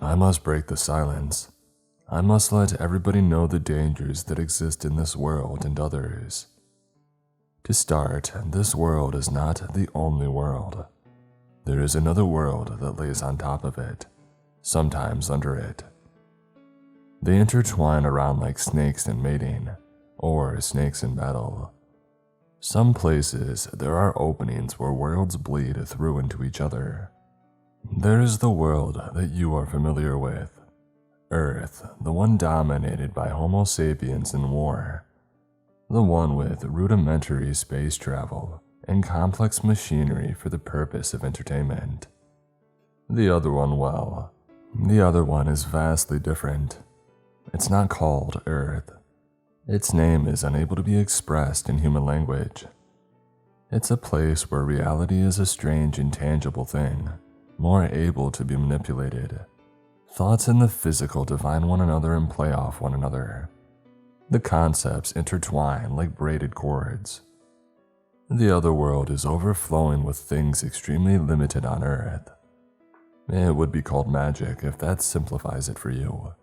I must break the silence. I must let everybody know the dangers that exist in this world and others. To start, this world is not the only world. There is another world that lays on top of it, sometimes under it. They intertwine around like snakes in mating, or snakes in battle. Some places, there are openings where worlds bleed through into each other. There is the world that you are familiar with, Earth, the one dominated by Homo sapiens and war, the one with rudimentary space travel and complex machinery for the purpose of entertainment. The other one is vastly different. It's not called Earth. Its name is unable to be expressed in human language. It's a place where reality is a strange, intangible thing, more able to be manipulated. Thoughts in the physical define one another and play off one another. The concepts intertwine like braided cords. The other world is overflowing with things extremely limited on Earth. It would be called magic if that simplifies it for you.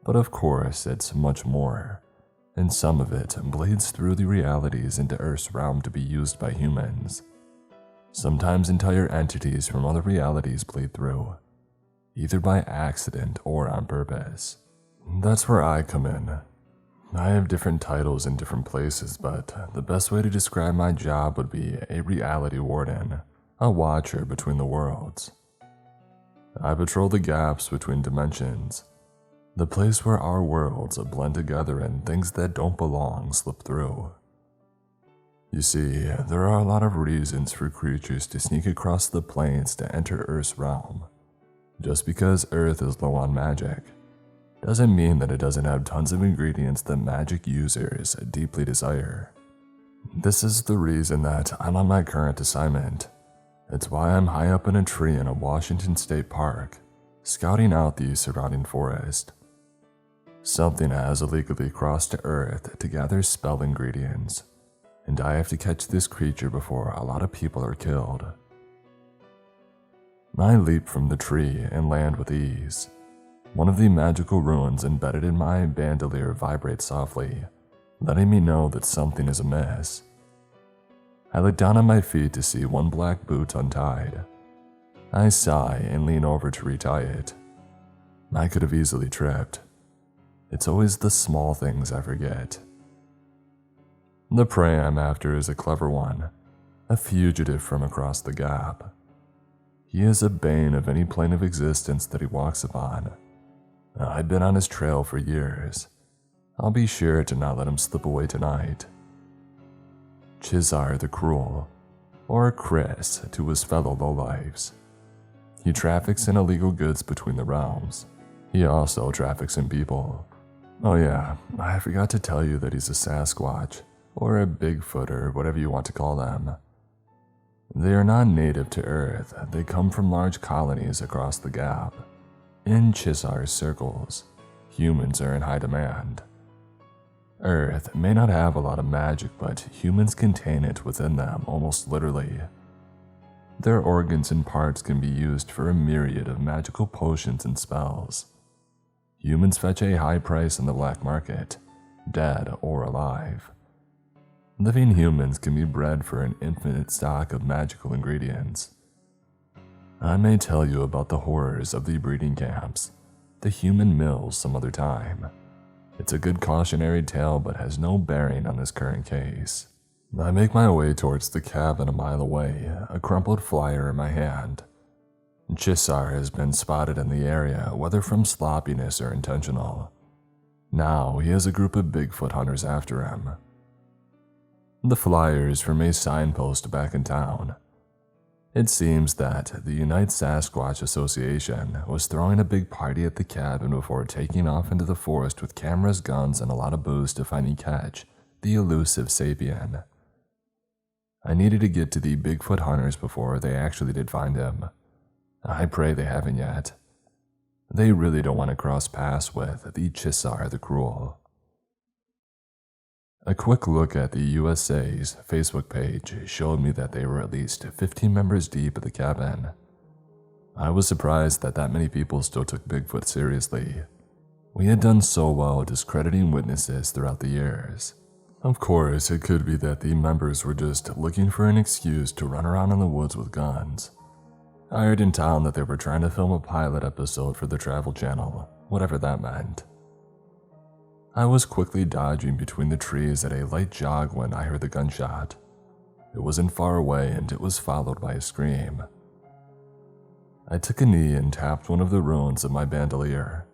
But of course, it's much more, and some of it bleeds through the realities into Earth's realm to be used by humans. Sometimes entire entities from other realities bleed through, either by accident or on purpose. That's where I come in. I have different titles in different places, but the best way to describe my job would be a reality warden, a watcher between the worlds. I patrol the gaps between dimensions, the place where our worlds blend together and things that don't belong slip through. You see, there are a lot of reasons for creatures to sneak across the planes to enter Earth's realm. Just because Earth is low on magic doesn't mean that it doesn't have tons of ingredients that magic users deeply desire. This is the reason that I'm on my current assignment. It's why I'm high up in a tree in a Washington state park, scouting out the surrounding forest. Something has illegally crossed to Earth to gather spell ingredients, and I have to catch this creature before a lot of people are killed. I leap from the tree and land with ease. One of the magical runes embedded in my bandolier vibrates softly, letting me know that something is amiss. I look down at my feet to see one black boot untied. I sigh and lean over to retie it. I could have easily tripped. It's always the small things I forget. The prey I'm after is a clever one, a fugitive from across the gap. He is a bane of any plane of existence that he walks upon. I've been on his trail for years. I'll be sure to not let him slip away tonight. Chizar the Cruel, or Chris to his fellow lowlifes. He traffics in illegal goods between the realms. He also traffics in people. Oh yeah, I forgot to tell you that he's a Sasquatch, or a Bigfoot, or whatever you want to call them. They are not native to Earth. They come from large colonies across the gap. In Chizar's circles, humans are in high demand. Earth may not have a lot of magic, but humans contain it within them almost literally. Their organs and parts can be used for a myriad of magical potions and spells. Humans fetch a high price in the black market, dead or alive. Living humans can be bred for an infinite stock of magical ingredients. I may tell you about the horrors of the breeding camps, the human mills some other time. It's a good cautionary tale but has no bearing on this current case. I make my way towards the cabin a mile away, a crumpled flyer in my hand. Chizar has been spotted in the area, whether from sloppiness or intentional. Now he has a group of Bigfoot hunters after him. The flyer is from a signpost back in town. It seems that the United Sasquatch Association was throwing a big party at the cabin before taking off into the forest with cameras, guns, and a lot of booze to finally catch the elusive sapien. I needed to get to the Bigfoot hunters before they actually did find him. I pray they haven't yet. They really don't want to cross paths with the Chizar the Cruel. A quick look at the USA's Facebook page showed me that they were at least 15 members deep at the cabin. I was surprised that many people still took Bigfoot seriously. We had done so well discrediting witnesses throughout the years. Of course, it could be that the members were just looking for an excuse to run around in the woods with guns. I heard in town that they were trying to film a pilot episode for the Travel Channel, whatever that meant. I was quickly dodging between the trees at a light jog when I heard the gunshot. It wasn't far away and it was followed by a scream. I took a knee and tapped one of the runes of my bandolier.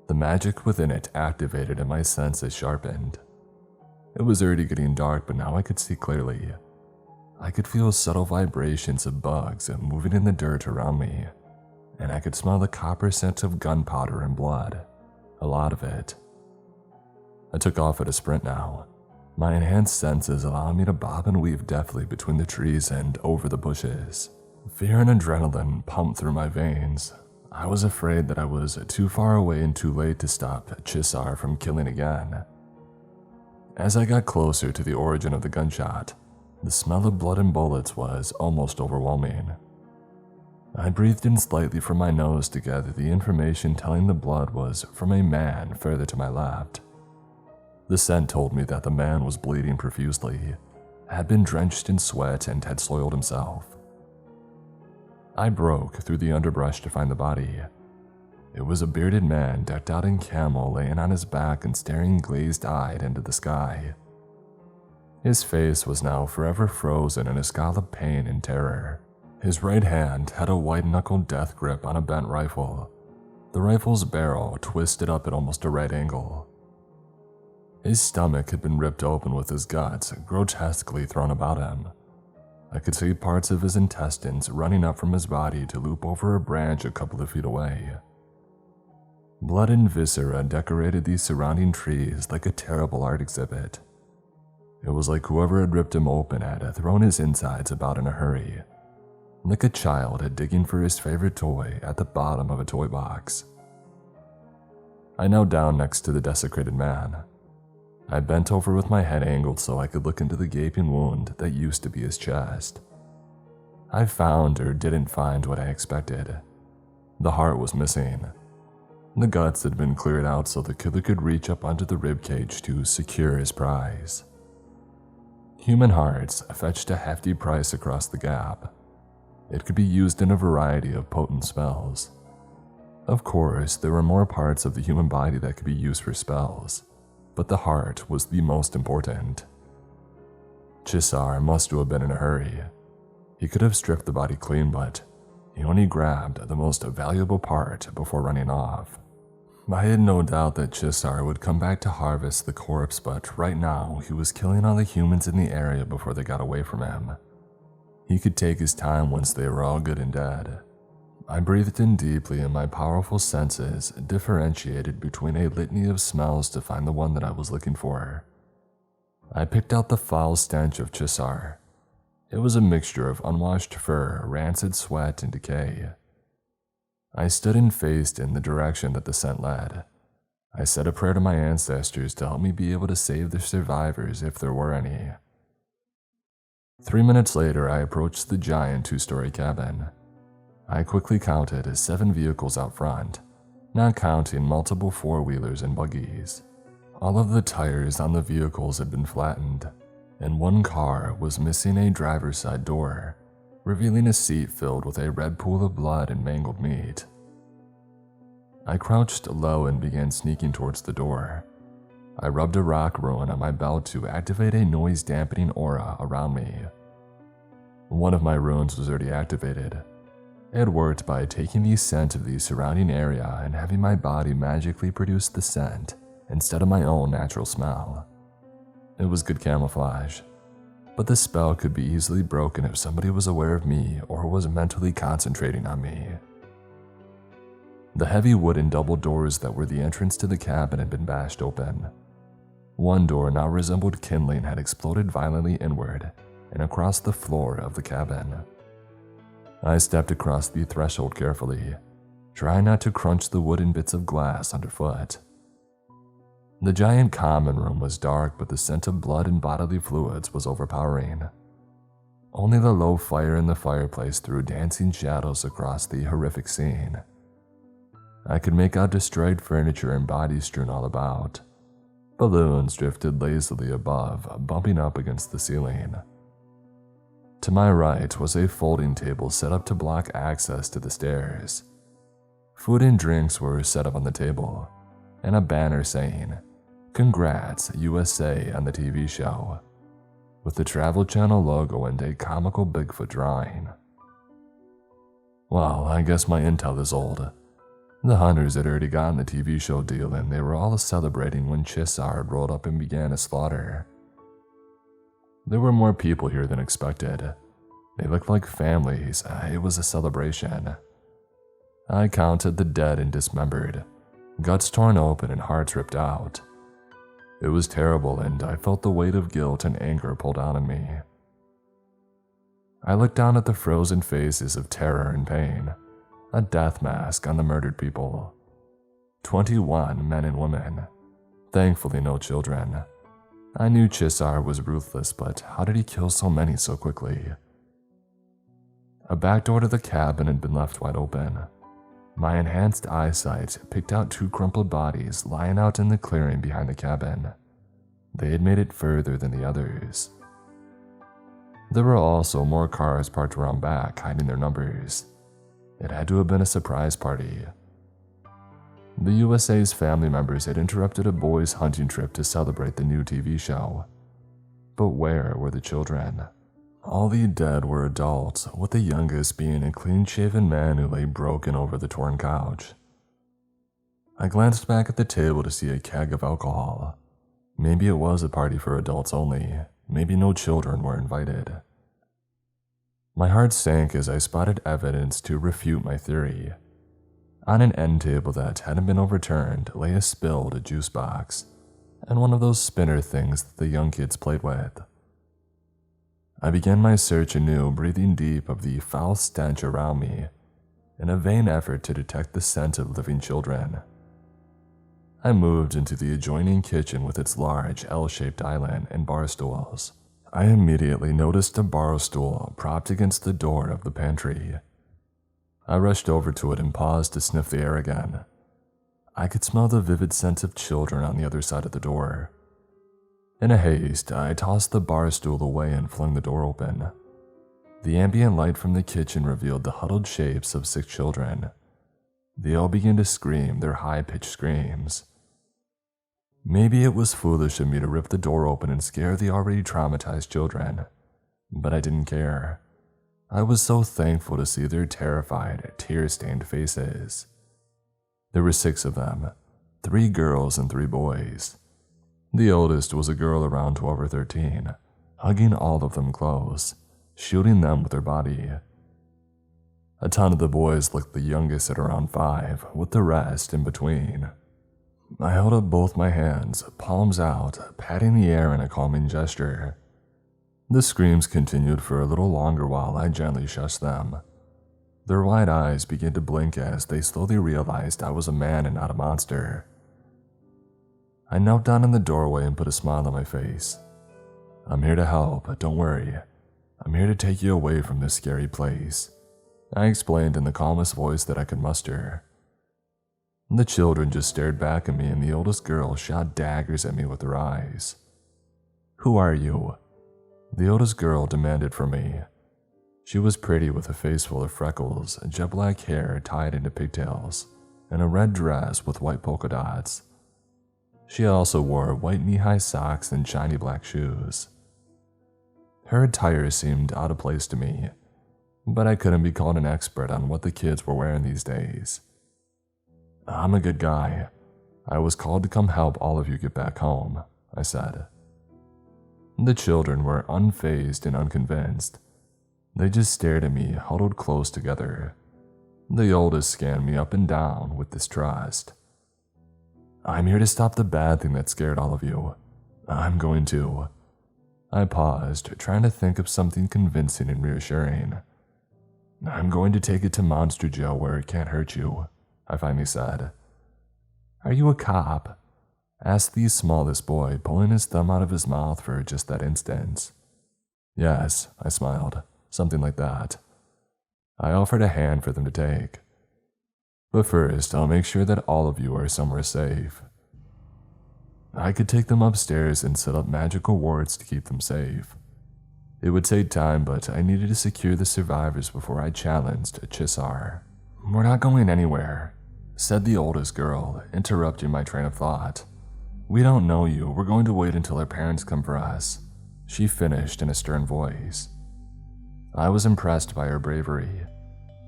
The magic within it activated and my senses sharpened. It was already getting dark, but now I could see clearly. I could feel subtle vibrations of bugs moving in the dirt around me, and I could smell the copper scent of gunpowder and blood, a lot of it. I took off at a sprint now, my enhanced senses allowing me to bob and weave deftly between the trees and over the bushes. Fear and adrenaline pumped through my veins. I was afraid that I was too far away and too late to stop Chisar from killing again. As I got closer to the origin of the gunshot, the smell of blood and bullets was almost overwhelming. I breathed in slightly from my nose to gather the information telling the blood was from a man further to my left. The scent told me that the man was bleeding profusely, had been drenched in sweat and had soiled himself. I broke through the underbrush to find the body. It was a bearded man decked out in camel laying on his back and staring glazed-eyed into the sky. His face was now forever frozen in a scowl of pain and terror. His right hand had a white-knuckled death grip on a bent rifle, the rifle's barrel twisted up at almost a right angle. His stomach had been ripped open with his guts grotesquely thrown about him. I could see parts of his intestines running up from his body to loop over a branch a couple of feet away. Blood and viscera decorated the surrounding trees like a terrible art exhibit. It was like whoever had ripped him open had thrown his insides about in a hurry, like a child digging for his favorite toy at the bottom of a toy box. I knelt down next to the desecrated man. I bent over with my head angled so I could look into the gaping wound that used to be his chest. I found or didn't find what I expected. The heart was missing. The guts had been cleared out so the killer could reach up onto the ribcage to secure his prize. Human hearts fetched a hefty price across the gap. It could be used in a variety of potent spells. Of course, there were more parts of the human body that could be used for spells, but the heart was the most important. Chisar must have been in a hurry. He could have stripped the body clean, but he only grabbed the most valuable part before running off. I had no doubt that Chisar would come back to harvest the corpse, but right now he was killing all the humans in the area before they got away from him. He could take his time once they were all good and dead. I breathed in deeply and my powerful senses differentiated between a litany of smells to find the one that I was looking for. I picked out the foul stench of Chisar. It was a mixture of unwashed fur, rancid sweat, and decay. I stood and faced in the direction that the scent led. I said a prayer to my ancestors to help me be able to save the survivors if there were any. 3 minutes later, I approached the giant 2-story cabin. I quickly counted 7 vehicles out front, not counting multiple 4-wheelers and buggies. All of the tires on the vehicles had been flattened, and one car was missing a driver's side door, revealing a seat filled with a red pool of blood and mangled meat. I crouched low and began sneaking towards the door. I rubbed a rock ruin on my belt to activate a noise-dampening aura around me. One of my runes was already activated. It worked by taking the scent of the surrounding area and having my body magically produce the scent instead of my own natural smell. It was good camouflage, but the spell could be easily broken if somebody was aware of me or was mentally concentrating on me. The heavy wooden double doors that were the entrance to the cabin had been bashed open. One door now resembled kindling had exploded violently inward and across the floor of the cabin. I stepped across the threshold carefully, trying not to crunch the wooden bits of glass underfoot. The giant common room was dark, but the scent of blood and bodily fluids was overpowering. Only the low fire in the fireplace threw dancing shadows across the horrific scene. I could make out destroyed furniture and bodies strewn all about. Balloons drifted lazily above, bumping up against the ceiling. To my right was a folding table set up to block access to the stairs. Food and drinks were set up on the table, and a banner saying, "Congrats, USA" on the TV show, with the Travel Channel logo and a comical Bigfoot drawing. Well, I guess my intel is old. The hunters had already gotten the TV show deal, and they were all celebrating when Chisard rolled up and began his slaughter. There were more people here than expected. They looked like families. It was a celebration. I counted the dead and dismembered, guts torn open and hearts ripped out. It was terrible, and I felt the weight of guilt and anger pull down on me. I looked down at the frozen faces of terror and pain, a death mask on the murdered people. 21 men and women, thankfully no children. I knew Chisar was ruthless, but how did he kill so many so quickly? A back door to the cabin had been left wide open. My enhanced eyesight picked out 2 crumpled bodies lying out in the clearing behind the cabin. They had made it further than the others. There were also more cars parked around back, hiding their numbers. It had to have been a surprise party. The USA's family members had interrupted a boys' hunting trip to celebrate the new TV show. But where were the children? All the dead were adults, with the youngest being a clean-shaven man who lay broken over the torn couch. I glanced back at the table to see a keg of alcohol. Maybe it was a party for adults only. Maybe no children were invited. My heart sank as I spotted evidence to refute my theory. On an end table that hadn't been overturned lay a spilled juice box, and one of those spinner things that the young kids played with. I began my search anew, breathing deep of the foul stench around me, in a vain effort to detect the scent of living children. I moved into the adjoining kitchen with its large L-shaped island and bar stools. I immediately noticed a bar stool propped against the door of the pantry. I rushed over to it and paused to sniff the air again. I could smell the vivid scent of children on the other side of the door. In a haste, I tossed the bar stool away and flung the door open. The ambient light from the kitchen revealed the huddled shapes of 6 children. They all began to scream their high-pitched screams. Maybe it was foolish of me to rip the door open and scare the already traumatized children, but I didn't care. I was so thankful to see their terrified, tear-stained faces. There were 6 of them, 3 girls and 3 boys. The oldest was a girl around 12 or 13, hugging all of them close, shielding them with her body. A ton of the boys looked the youngest at around 5, with the rest in between. I held up both my hands, palms out, patting the air in a calming gesture. The screams continued for a little longer while I gently shushed them. Their wide eyes began to blink as they slowly realized I was a man and not a monster. I knelt down in the doorway and put a smile on my face. "I'm here to help, don't worry. I'm here to take you away from this scary place," I explained in the calmest voice that I could muster. The children just stared back at me, and the oldest girl shot daggers at me with her eyes. "Who are you?" the oldest girl demanded from me. She was pretty with a face full of freckles, jet black hair tied into pigtails, and a red dress with white polka dots. She also wore white knee-high socks and shiny black shoes. Her attire seemed out of place to me, but I couldn't be called an expert on what the kids were wearing these days. "I'm a good guy. I was called to come help all of you get back home," I said. The children were unfazed and unconvinced. They just stared at me, huddled close together. The oldest scanned me up and down with distrust. "I'm here to stop the bad thing that scared all of you. I'm going to." I paused, trying to think of something convincing and reassuring. "I'm going to take it to Monster Joe where it can't hurt you," I finally said. "Are you a cop?" asked the smallest boy, pulling his thumb out of his mouth for just that instant. Yes, I smiled. Something like that. I offered a hand for them to take. But first, I'll make sure that all of you are somewhere safe. I could take them upstairs and set up magical wards to keep them safe. It would take time, but I needed to secure the survivors before I challenged Chisar. We're not going anywhere, said the oldest girl, interrupting my train of thought. We don't know you. We're going to wait until our parents come for us, she finished in a stern voice. I was impressed by her bravery.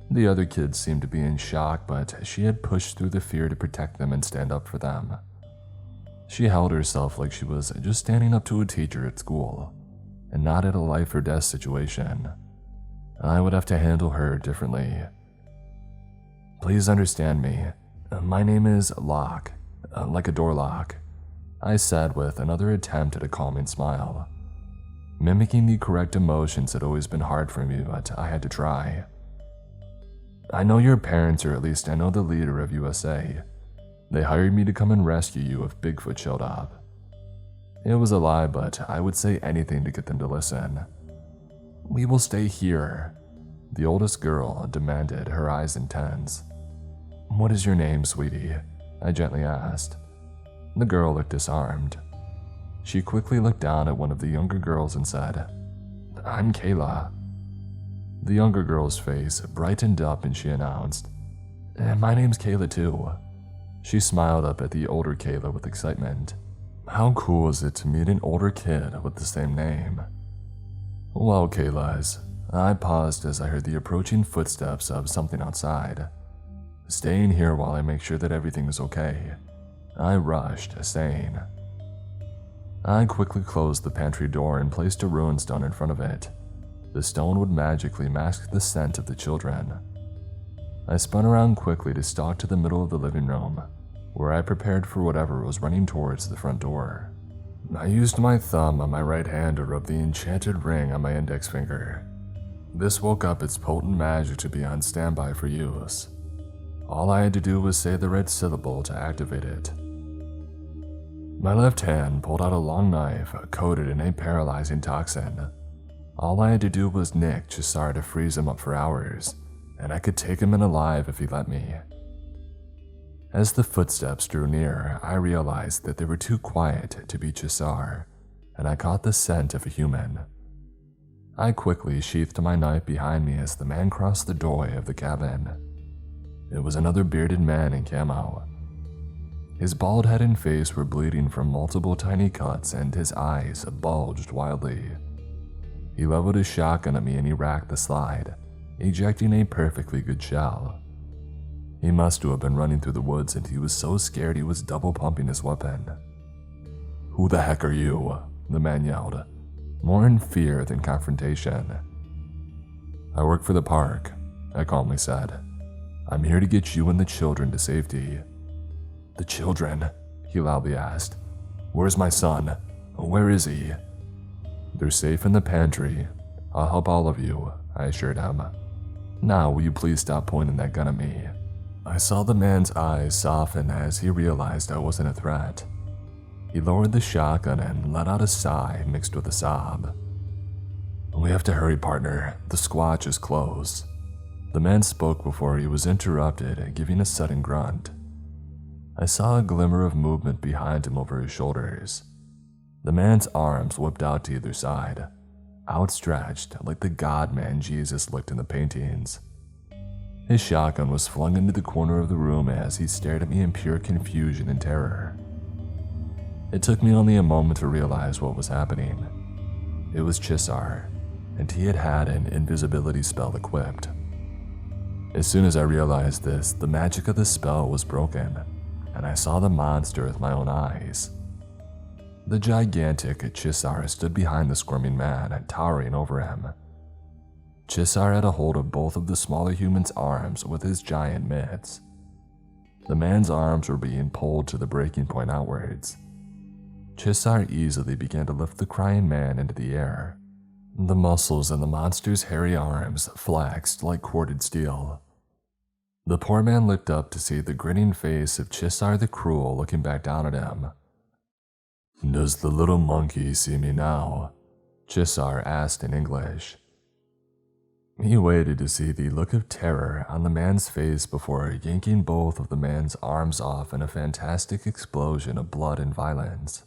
The other kids seemed to be in shock, but she had pushed through the fear to protect them and stand up for them. She held herself like she was just standing up to a teacher at school, and not at a life or death situation. I would have to handle her differently. Please understand me. My name is Lock, like a door lock, I said with another attempt at a calming smile. Mimicking the correct emotions had always been hard for me, but I had to try. I know your parents, or at least I know the leader of USA. They hired me to come and rescue you if Bigfoot showed up. It was a lie, but I would say anything to get them to listen. We will stay here, the oldest girl demanded, her eyes intense. What is your name, sweetie? I gently asked. The girl looked disarmed. She quickly looked down at one of the younger girls and said, I'm Kayla. The younger girl's face brightened up and she announced, My name's Kayla too. She smiled up at the older Kayla with excitement. How cool is it to meet an older kid with the same name? Well, Kayla's, I paused as I heard the approaching footsteps of something outside. Staying here while I make sure that everything is okay, I rushed, saying. I quickly closed the pantry door and placed a rune stone in front of it. The stone would magically mask the scent of the children. I spun around quickly to stalk to the middle of the living room, where I prepared for whatever was running towards the front door. I used my thumb on my right hand to rub the enchanted ring on my index finger. This woke up its potent magic to be on standby for use. All I had to do was say the right syllable to activate it. My left hand pulled out a long knife coated in a paralyzing toxin. All I had to do was nick Chisar to freeze him up for hours, and I could take him in alive if he let me. As the footsteps drew near, I realized that they were too quiet to be Chisar, and I caught the scent of a human. I quickly sheathed my knife behind me as the man crossed the doorway of the cabin. It was another bearded man in camo. His bald head and face were bleeding from multiple tiny cuts, and his eyes bulged wildly. He leveled his shotgun at me and he racked the slide, ejecting a perfectly good shell. He must have been running through the woods, and he was so scared he was double pumping his weapon. Who the heck are you? The man yelled, more in fear than confrontation. I work for the park, I calmly said. I'm here to get you and the children to safety. The children? He loudly asked. Where's my son? Where is he? They're safe in the pantry. I'll help all of you, I assured him. Now, will you please stop pointing that gun at me? I saw the man's eyes soften as he realized I wasn't a threat. He lowered the shotgun and let out a sigh mixed with a sob. We have to hurry, partner. The squatch is close. The man spoke before he was interrupted, giving a sudden grunt. I saw a glimmer of movement behind him over his shoulders. The man's arms whipped out to either side, outstretched like the God-man Jesus looked in the paintings. His shotgun was flung into the corner of the room as he stared at me in pure confusion and terror. It took me only a moment to realize what was happening. It was Chisar, and he had had an invisibility spell equipped. As soon as I realized this, the magic of the spell was broken, and I saw the monster with my own eyes. The gigantic Chisar stood behind the squirming man, towering over him. Chisar had a hold of both of the smaller human's arms with his giant mitts. The man's arms were being pulled to the breaking point outwards. Chisar easily began to lift the crying man into the air. The muscles in the monster's hairy arms flexed like corded steel. The poor man looked up to see the grinning face of Chisar the Cruel looking back down at him. Does the little monkey see me now? Chisar asked in English. He waited to see the look of terror on the man's face before yanking both of the man's arms off in a fantastic explosion of blood and violence.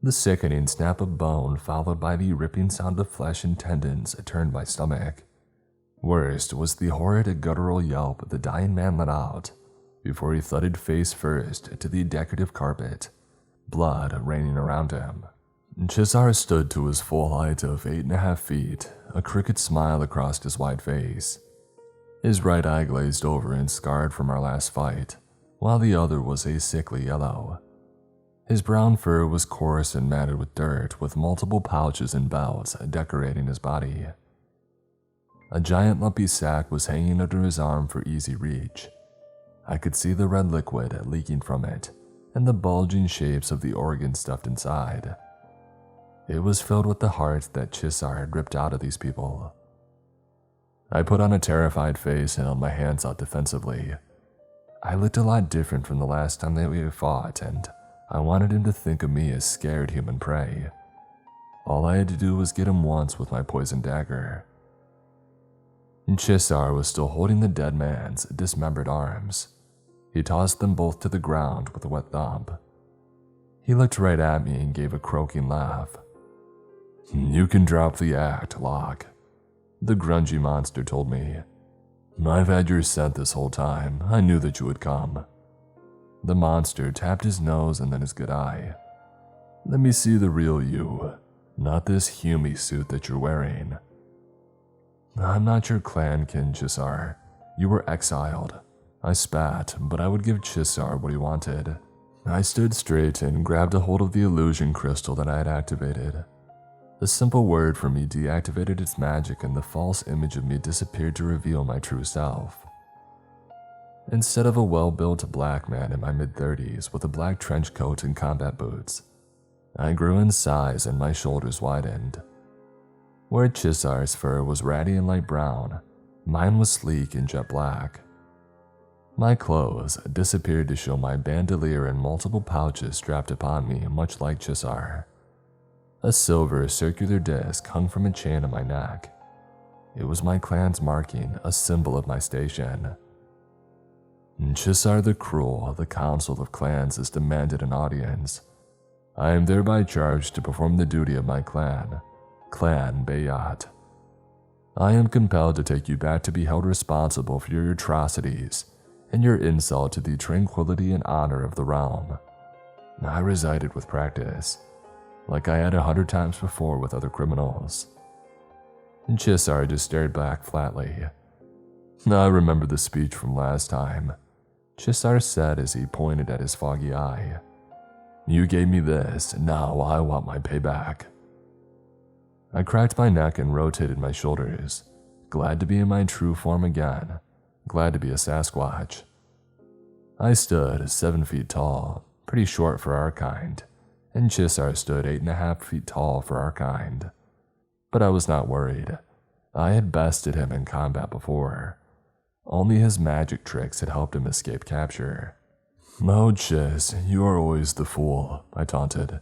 The sickening snap of bone followed by the ripping sound of flesh and tendons turned my stomach. Worst was the horrid guttural yelp the dying man let out before he thudded face first to the decorative carpet, blood raining around him. Chisar stood to his full height of 8.5 feet, a crooked smile across his white face. His right eye glazed over and scarred from our last fight, while the other was a sickly yellow. His brown fur was coarse and matted with dirt, with multiple pouches and belts decorating his body. A giant lumpy sack was hanging under his arm for easy reach. I could see the red liquid leaking from it, and the bulging shapes of the organs stuffed inside. It was filled with the heart that Chisar had ripped out of these people. I put on a terrified face and held my hands out defensively. I looked a lot different from the last time that we had fought, and I wanted him to think of me as scared human prey. All I had to do was get him once with my poison dagger. Chisar was still holding the dead man's dismembered arms. He tossed them both to the ground with a wet thump. He looked right at me and gave a croaking laugh. "You can drop the act, Locke," the grungy monster told me. "I've had your scent this whole time. I knew that you would come." The monster tapped his nose and then his good eye. "Let me see the real you, not this Humy suit that you're wearing." "I'm not your clankin, Chisar. You were exiled." I spat, but I would give Chisar what he wanted. I stood straight and grabbed a hold of the illusion crystal that I had activated. A simple word from me deactivated its magic and the false image of me disappeared to reveal my true self. Instead of a well-built black man in my mid-30s with a black trench coat and combat boots, I grew in size and my shoulders widened. Where Chisar's fur was ratty and light brown, mine was sleek and jet black. My clothes disappeared to show my bandolier and multiple pouches strapped upon me, much like Chisar. A silver circular disc hung from a chain on my neck. It was my clan's marking, a symbol of my station. Chisar the Cruel, the Council of Clans, has demanded an audience. I am thereby charged to perform the duty of my clan, Clan Bayat. I am compelled to take you back to be held responsible for your atrocities and your insult to the tranquility and honor of the realm. I resided with practice, like I had 100 times before with other criminals. Chisar just stared back flatly. "I remember the speech from last time," Chisar said as he pointed at his foggy eye. "You gave me this, now I want my payback." I cracked my neck and rotated my shoulders, glad to be in my true form again, glad to be a Sasquatch. I stood 7 feet tall, pretty short for our kind, and Chisar stood 8.5 feet tall for our kind. But I was not worried. I had bested him in combat before. Only his magic tricks had helped him escape capture. "Oh, Chis, you are always the fool," I taunted.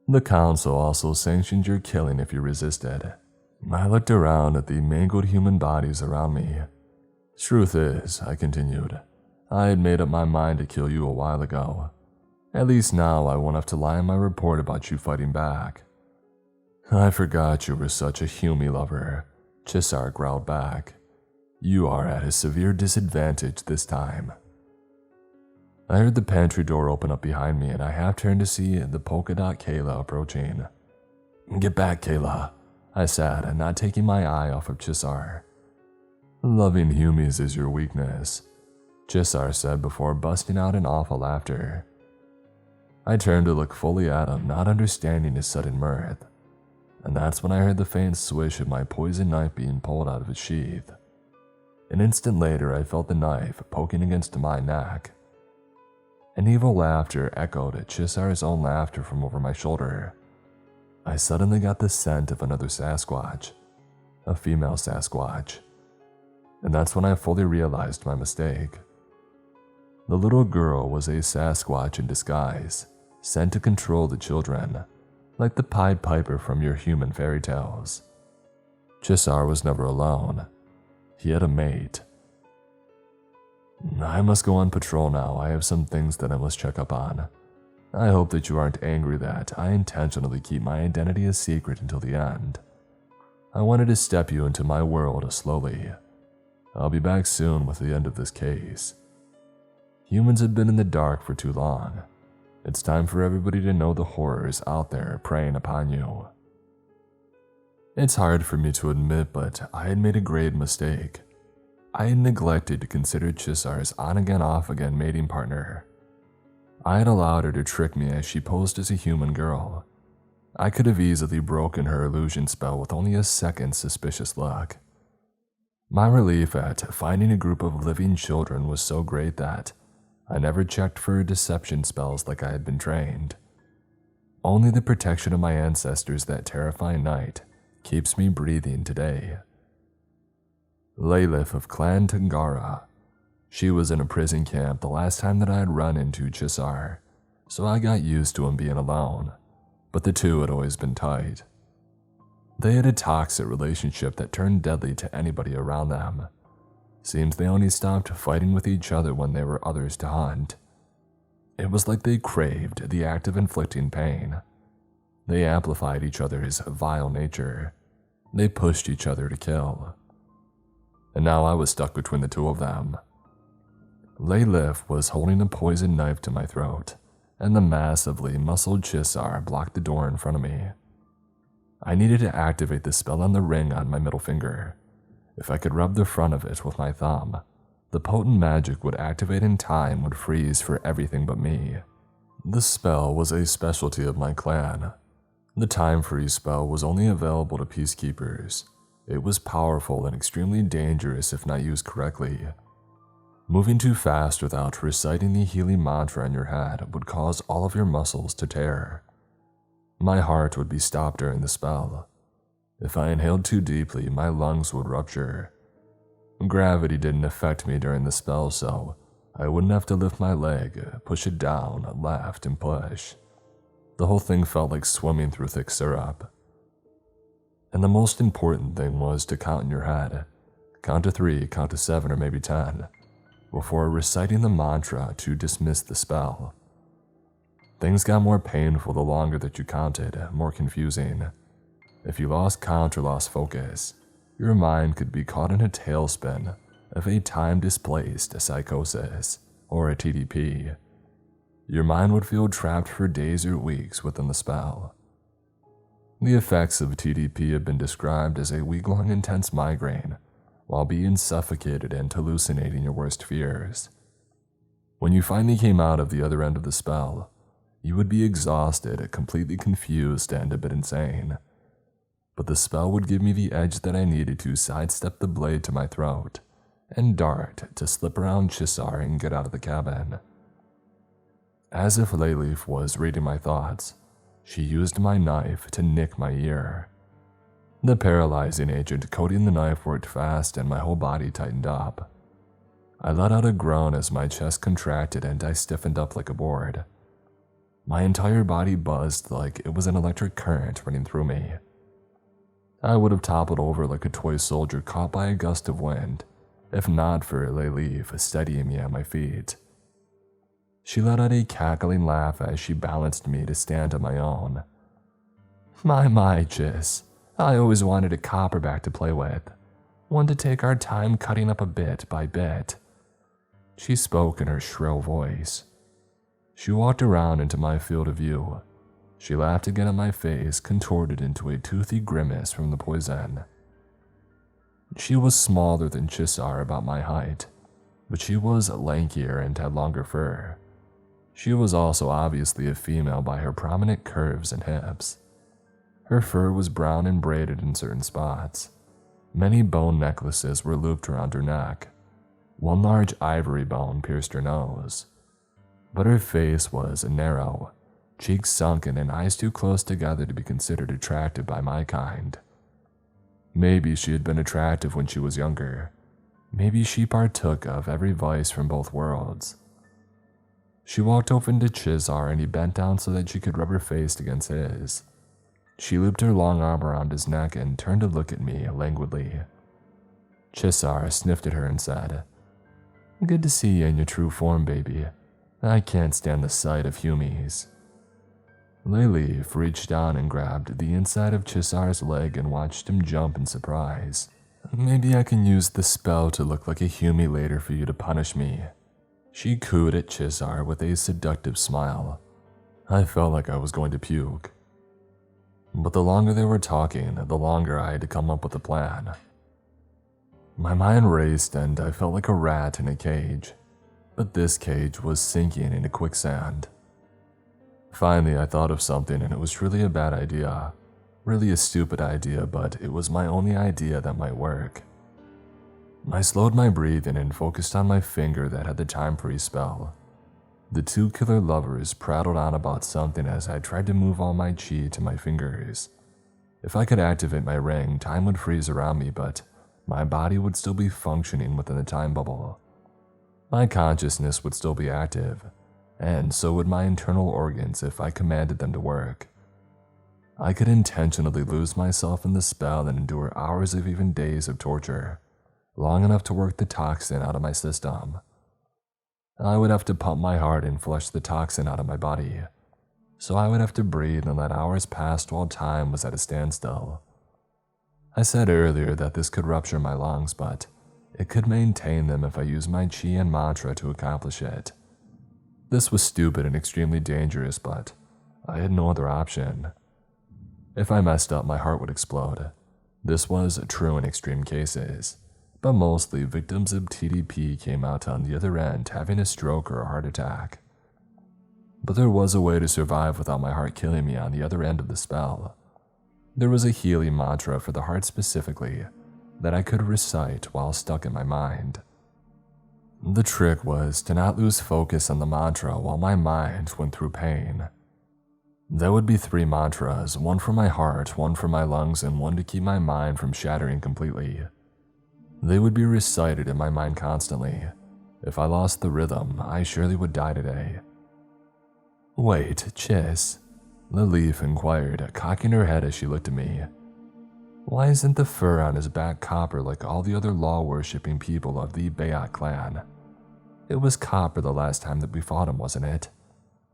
"The council also sanctioned your killing if you resisted." I looked around at the mangled human bodies around me. "Truth is," I continued, "I had made up my mind to kill you a while ago. At least now I won't have to lie in my report about you fighting back." "I forgot you were such a Humy lover," Chisar growled back. "You are at a severe disadvantage this time." I heard the pantry door open up behind me and I half turned to see the polka dot Kayla approaching. "Get back, Kayla," I said, not taking my eye off of Chisar. "Loving Humies is your weakness," Chisar said before busting out in awful laughter. I turned to look fully at him, not understanding his sudden mirth, and that's when I heard the faint swish of my poison knife being pulled out of its sheath. An instant later, I felt the knife poking against my neck. An evil laughter echoed at Chisar's own laughter from over my shoulder. I suddenly got the scent of another Sasquatch, a female Sasquatch, and that's when I fully realized my mistake. The little girl was a Sasquatch in disguise, sent to control the children, like the Pied Piper from your human fairy tales. Chisar was never alone. He had a mate. I must go on patrol now. I have some things that I must check up on. I hope that you aren't angry that I intentionally keep my identity a secret until the end. I wanted to step you into my world slowly. I'll be back soon with the end of this case. Humans have been in the dark for too long. It's time for everybody to know the horrors out there preying upon you. It's hard for me to admit, but I had made a grave mistake. I had neglected to consider Chisar's on-again, off-again mating partner. I had allowed her to trick me as she posed as a human girl. I could have easily broken her illusion spell with only a second's suspicious look. My relief at finding a group of living children was so great that I never checked for deception spells like I had been trained. Only the protection of my ancestors that terrifying night keeps me breathing today. Laylith of Clan Tangara. She was in a prison camp the last time that I had run into Chisar, so I got used to him being alone, but the two had always been tight. They had a toxic relationship that turned deadly to anybody around them. Seems they only stopped fighting with each other when there were others to hunt. It was like they craved the act of inflicting pain. They amplified each other's vile nature. They pushed each other to kill. And now I was stuck between the two of them. Laylith was holding a poisoned knife to my throat, and the massively muscled Chisar blocked the door in front of me. I needed to activate the spell on the ring on my middle finger. If I could rub the front of it with my thumb, the potent magic would activate and time would freeze for everything but me. The spell was a specialty of my clan. The time freeze spell was only available to peacekeepers. It was powerful and extremely dangerous if not used correctly. Moving too fast without reciting the healing mantra in your head would cause all of your muscles to tear. My heart would be stopped during the spell. If I inhaled too deeply, my lungs would rupture. Gravity didn't affect me during the spell, so I wouldn't have to lift my leg, push it down, left, and push. The whole thing felt like swimming through thick syrup. And the most important thing was to count in your head. Count to 3, count to 7, or maybe 10, before reciting the mantra to dismiss the spell. Things got more painful the longer that you counted, more confusing. If you lost count or lost focus, your mind could be caught in a tailspin of a time-displaced psychosis, or a TDP. Your mind would feel trapped for days or weeks within the spell. The effects of TDP have been described as a week-long intense migraine while being suffocated and hallucinating your worst fears. When you finally came out of the other end of the spell, you would be exhausted, completely confused, and a bit insane. But the spell would give me the edge that I needed to sidestep the blade to my throat and dart to slip around Chisar and get out of the cabin. As if Laylith was reading my thoughts, she used my knife to nick my ear. The paralyzing agent coating the knife worked fast and my whole body tightened up. I let out a groan as my chest contracted and I stiffened up like a board. My entire body buzzed like it was an electric current running through me. I would have toppled over like a toy soldier caught by a gust of wind, if not for Laylith steadying me at my feet. She let out a cackling laugh as she balanced me to stand on my own. My, Chiss, I always wanted a copperback to play with, one to take our time cutting up a bit by bit. She spoke in her shrill voice. She walked around into my field of view. She laughed again at my face, contorted into a toothy grimace from the poison. She was smaller than Chisar, about my height, but she was lankier and had longer fur. She was also obviously a female by her prominent curves and hips. Her fur was brown and braided in certain spots. Many bone necklaces were looped around her neck. One large ivory bone pierced her nose. But her face was narrow, cheeks sunken and eyes too close together to be considered attractive by my kind. Maybe she had been attractive when she was younger. Maybe she partook of every vice from both worlds. She walked over to Chisar and he bent down so that she could rub her face against his. She looped her long arm around his neck and turned to look at me languidly. Chisar sniffed at her and said, "Good to see you in your true form, baby. I can't stand the sight of humies." Layleaf reached down and grabbed the inside of Chisar's leg and watched him jump in surprise. "Maybe I can use the spell to look like a humie later for you to punish me." She cooed at Chisar with a seductive smile. I felt like I was going to puke. But the longer they were talking, the longer I had to come up with a plan. My mind raced and I felt like a rat in a cage, but this cage was sinking into quicksand. Finally, I thought of something, and it was truly a bad idea. Really a stupid idea, but it was my only idea that might work. I slowed my breathing and focused on my finger that had the time freeze spell. The two killer lovers prattled on about something as I tried to move all my chi to my fingers. If I could activate my ring, time would freeze around me, but my body would still be functioning within the time bubble. My consciousness would still be active, and so would my internal organs if I commanded them to work. I could intentionally lose myself in the spell and endure hours of even days of torture, long enough to work the toxin out of my system. I would have to pump my heart and flush the toxin out of my body, so I would have to breathe and let hours pass while time was at a standstill. I said earlier that this could rupture my lungs, but it could maintain them if I used my chi and mantra to accomplish it. This was stupid and extremely dangerous, but I had no other option. If I messed up, my heart would explode. This was true in extreme cases, but mostly victims of TDP came out on the other end having a stroke or a heart attack. But there was a way to survive without my heart killing me on the other end of the spell. There was a healing mantra for the heart specifically that I could recite while stuck in my mind. The trick was to not lose focus on the mantra while my mind went through pain. There would be 3 mantras, one for my heart, one for my lungs, and one to keep my mind from shattering completely. They would be recited in my mind constantly. If I lost the rhythm, I surely would die today. "Wait, Chiss," Lilith inquired, cocking her head as she looked at me. "Why isn't the fur on his back copper like all the other law-worshipping people of the Bayat clan? It was copper the last time that we fought him, wasn't it?"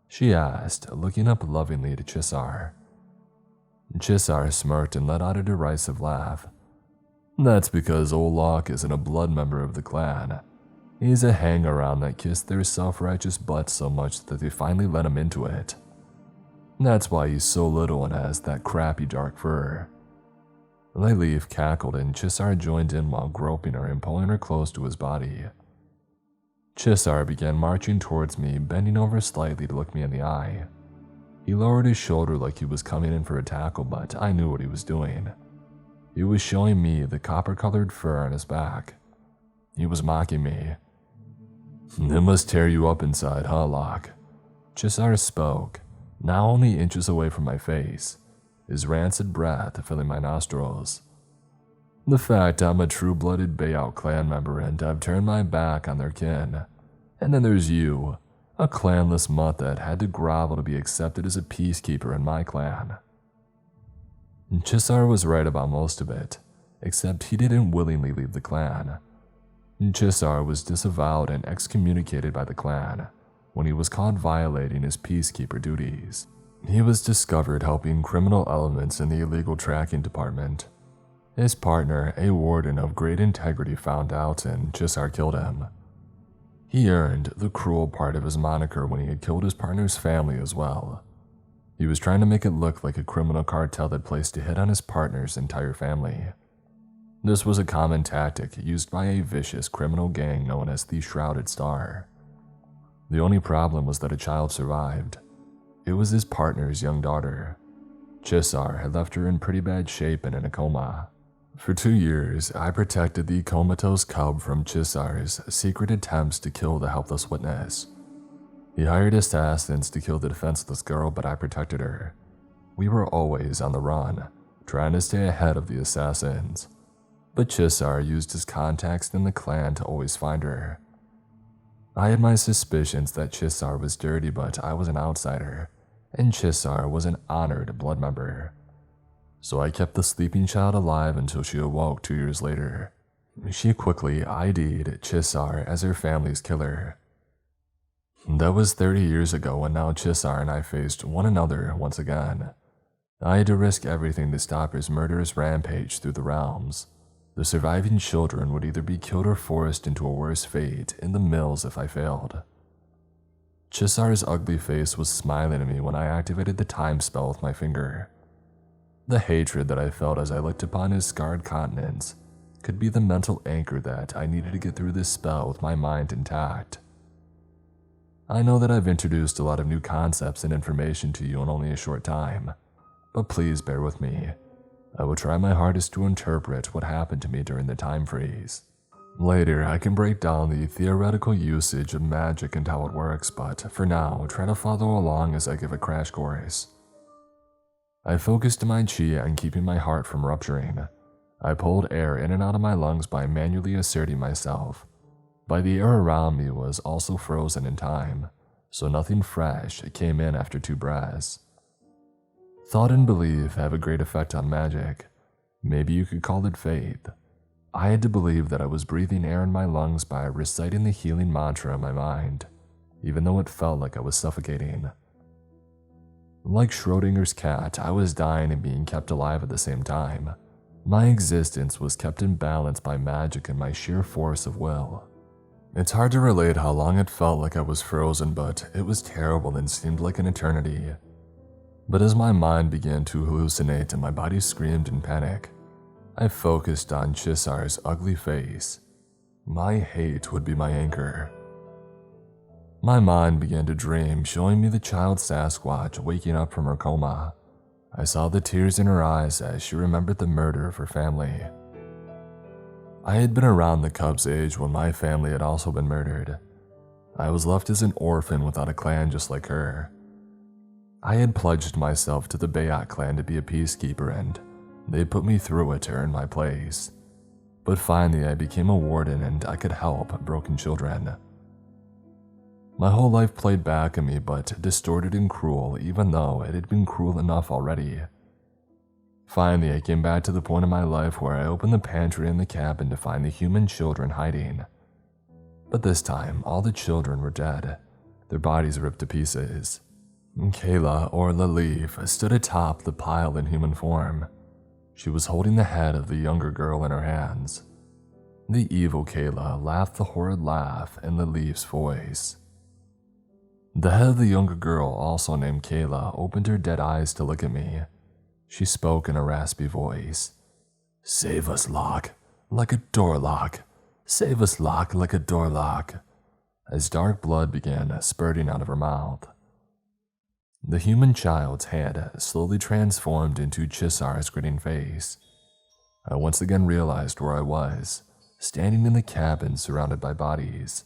she asked, looking up lovingly to Chisar. Chisar smirked and let out a derisive laugh. "That's because old Locke isn't a blood member of the clan. He's a hang-around that kissed their self-righteous butts so much that they finally let him into it. That's why he's so little and has that crappy dark fur." Lilith cackled and Chisar joined in while groping her and pulling her close to his body. Chisar began marching towards me, bending over slightly to look me in the eye. He lowered his shoulder like he was coming in for a tackle, but I knew what he was doing. He was showing me the copper-colored fur on his back. He was mocking me. "It must tear you up inside, huh, Locke?" Chisar spoke, now only inches away from my face, his rancid breath filling my nostrils. "The fact I'm a true-blooded Bayat clan member and I've turned my back on their kin. And then there's you, a clanless mutt that had to grovel to be accepted as a peacekeeper in my clan." Chisar was right about most of it, except he didn't willingly leave the clan. Chisar was disavowed and excommunicated by the clan when he was caught violating his peacekeeper duties. He was discovered helping criminal elements in the illegal tracking department. His partner, a warden of great integrity, found out and Chisar killed him. He earned the cruel part of his moniker when he had killed his partner's family as well. He was trying to make it look like a criminal cartel that placed a hit on his partner's entire family. This was a common tactic used by a vicious criminal gang known as the Shrouded Star. The only problem was that a child survived. It was his partner's young daughter. Chisar had left her in pretty bad shape and in a coma. For 2 years, I protected the comatose cub from Chisar's secret attempts to kill the helpless witness. He hired assassins to kill the defenseless girl, but I protected her. We were always on the run, trying to stay ahead of the assassins. But Chisar used his contacts in the clan to always find her. I had my suspicions that Chisar was dirty, but I was an outsider, and Chisar was an honored blood member. so I kept the sleeping child alive until she awoke 2 years later. She quickly ID'd Chisar as her family's killer. That was 30 years ago, and now Chisar and I faced one another once again. I had to risk everything to stop his murderous rampage through the realms. The surviving children would either be killed or forced into a worse fate in the mills if I failed. Chisar's ugly face was smiling at me when I activated the time spell with my finger. The hatred that I felt as I looked upon his scarred countenance could be the mental anchor that I needed to get through this spell with my mind intact. I know that I've introduced a lot of new concepts and information to you in only a short time, but please bear with me. I will try my hardest to interpret what happened to me during the time freeze. Later, I can break down the theoretical usage of magic and how it works, but for now, try to follow along as I give a crash course. I focused my chi on keeping my heart from rupturing. I pulled air in and out of my lungs by manually asserting myself. But the air around me was also frozen in time, so nothing fresh came in after 2 breaths. Thought and belief have a great effect on magic. Maybe you could call it faith. I had to believe that I was breathing air in my lungs by reciting the healing mantra in my mind, even though it felt like I was suffocating. Like Schrodinger's cat, I was dying and being kept alive at the same time. My existence was kept in balance by magic and my sheer force of will. It's hard to relate how long it felt like I was frozen, but it was terrible and seemed like an eternity. But as my mind began to hallucinate and my body screamed in panic, I focused on Chisar's ugly face. My hate would be my anchor. My mind began to dream, showing me the child Sasquatch waking up from her coma. I saw the tears in her eyes as she remembered the murder of her family. I had been around the cub's age when my family had also been murdered. I was left as an orphan without a clan just like her. I had pledged myself to the Bayat clan to be a peacekeeper, and they put me through it to earn my place. But finally I became a warden and I could help broken children. My whole life played back at me, but distorted and cruel, even though it had been cruel enough already. Finally, I came back to the point in my life where I opened the pantry in the cabin to find the human children hiding. But this time, all the children were dead, their bodies ripped to pieces. Kayla, or Lalif, stood atop the pile in human form. She was holding the head of the younger girl in her hands. The evil Kayla laughed the horrid laugh in Lalif's voice. The head of the younger girl, also named Kayla, opened her dead eyes to look at me. She spoke in a raspy voice. "Save us, Locke, like a door lock. Save us, Locke, like a door lock," as dark blood began spurting out of her mouth. The human child's head slowly transformed into Chisar's grinning face. I once again realized where I was, standing in the cabin surrounded by bodies.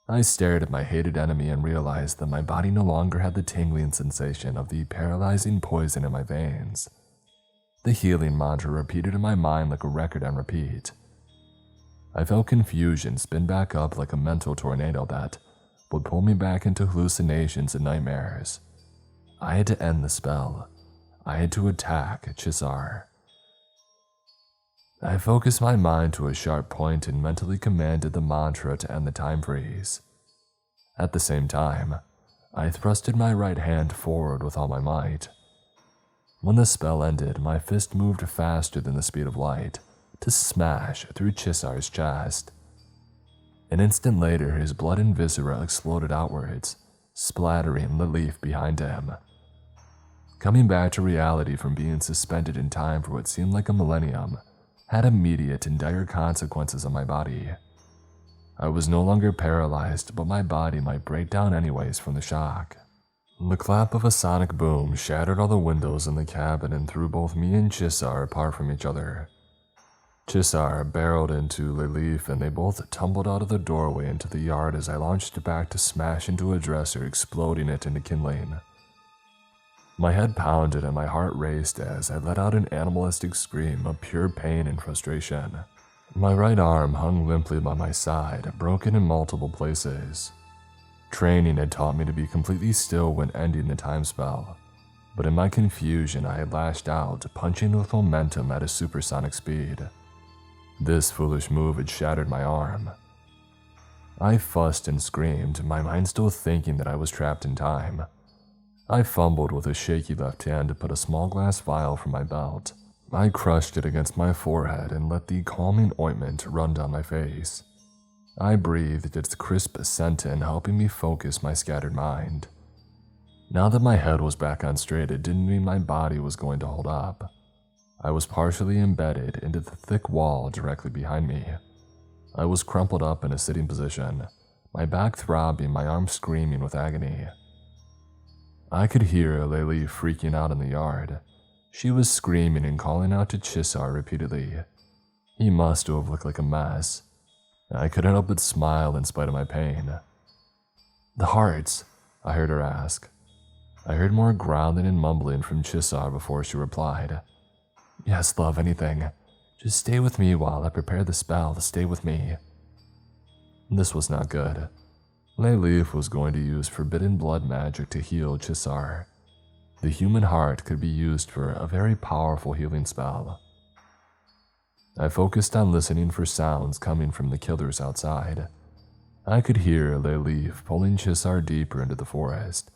I stared at my hated enemy and realized that my body no longer had the tingling sensation of the paralyzing poison in my veins. The healing mantra repeated in my mind like a record on repeat. I felt confusion spin back up like a mental tornado that would pull me back into hallucinations and nightmares. I had to end the spell. I had to attack Chisar. I focused my mind to a sharp point and mentally commanded the mantra to end the time freeze. At the same time, I thrusted my right hand forward with all my might. When the spell ended, my fist moved faster than the speed of light to smash through Chisar's chest. An instant later, his blood and viscera exploded outwards, splattering the leaf behind him. Coming back to reality from being suspended in time for what seemed like a millennium had immediate and dire consequences on my body. I was no longer paralyzed, but my body might break down anyways from the shock. The clap of a sonic boom shattered all the windows in the cabin and threw both me and Chisar apart from each other. Chisar barreled into Lilith and they both tumbled out of the doorway into the yard as I launched back to smash into a dresser, exploding it into kindling. My head pounded and my heart raced as I let out an animalistic scream of pure pain and frustration. My right arm hung limply by my side, broken in multiple places. Training had taught me to be completely still when ending the time spell, but in my confusion I had lashed out, punching with momentum at a supersonic speed. This foolish move had shattered my arm. I fussed and screamed, my mind still thinking that I was trapped in time. I fumbled with a shaky left hand to put a small glass vial from my belt. I crushed it against my forehead and let the calming ointment run down my face. I breathed its crisp scent in, helping me focus my scattered mind. Now that my head was back on straight, it didn't mean my body was going to hold up. I was partially embedded into the thick wall directly behind me. I was crumpled up in a sitting position, my back throbbing, my arms screaming with agony. I could hear Lily freaking out in the yard. She was screaming and calling out to Chisar repeatedly. He must have looked like a mess. I couldn't help but smile in spite of my pain. "The hearts," I heard her ask. I heard more growling and mumbling from Chisar before she replied. "Yes, love, anything. Just stay with me while I prepare the spell. Stay with me." This was not good. Leif was going to use forbidden blood magic to heal Chisar. The human heart could be used for a very powerful healing spell. I focused on listening for sounds coming from the killers outside. I could hear Leif pulling Chisar deeper into the forest,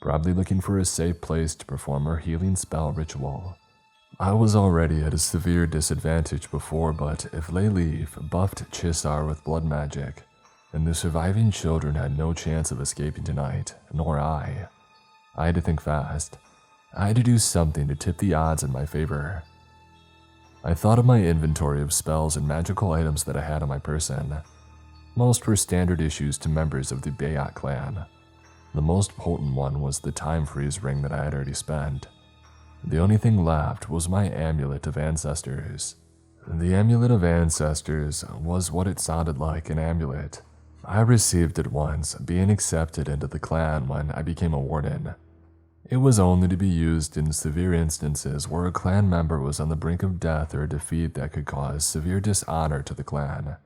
probably looking for a safe place to perform her healing spell ritual. I was already at a severe disadvantage before, but if Leif buffed Chisar with blood magic, then the surviving children had no chance of escaping tonight, nor I. I had to think fast. I had to do something to tip the odds in my favor. I thought of my inventory of spells and magical items that I had on my person. Most were standard issues to members of the Bayat clan. The most potent one was the time freeze ring that I had already spent. The only thing left was my amulet of ancestors. The amulet of ancestors was what it sounded like, an amulet. I received it once, being accepted into the clan when I became a warden. It was only to be used in severe instances where a clan member was on the brink of death or a defeat that could cause severe dishonor to the clan.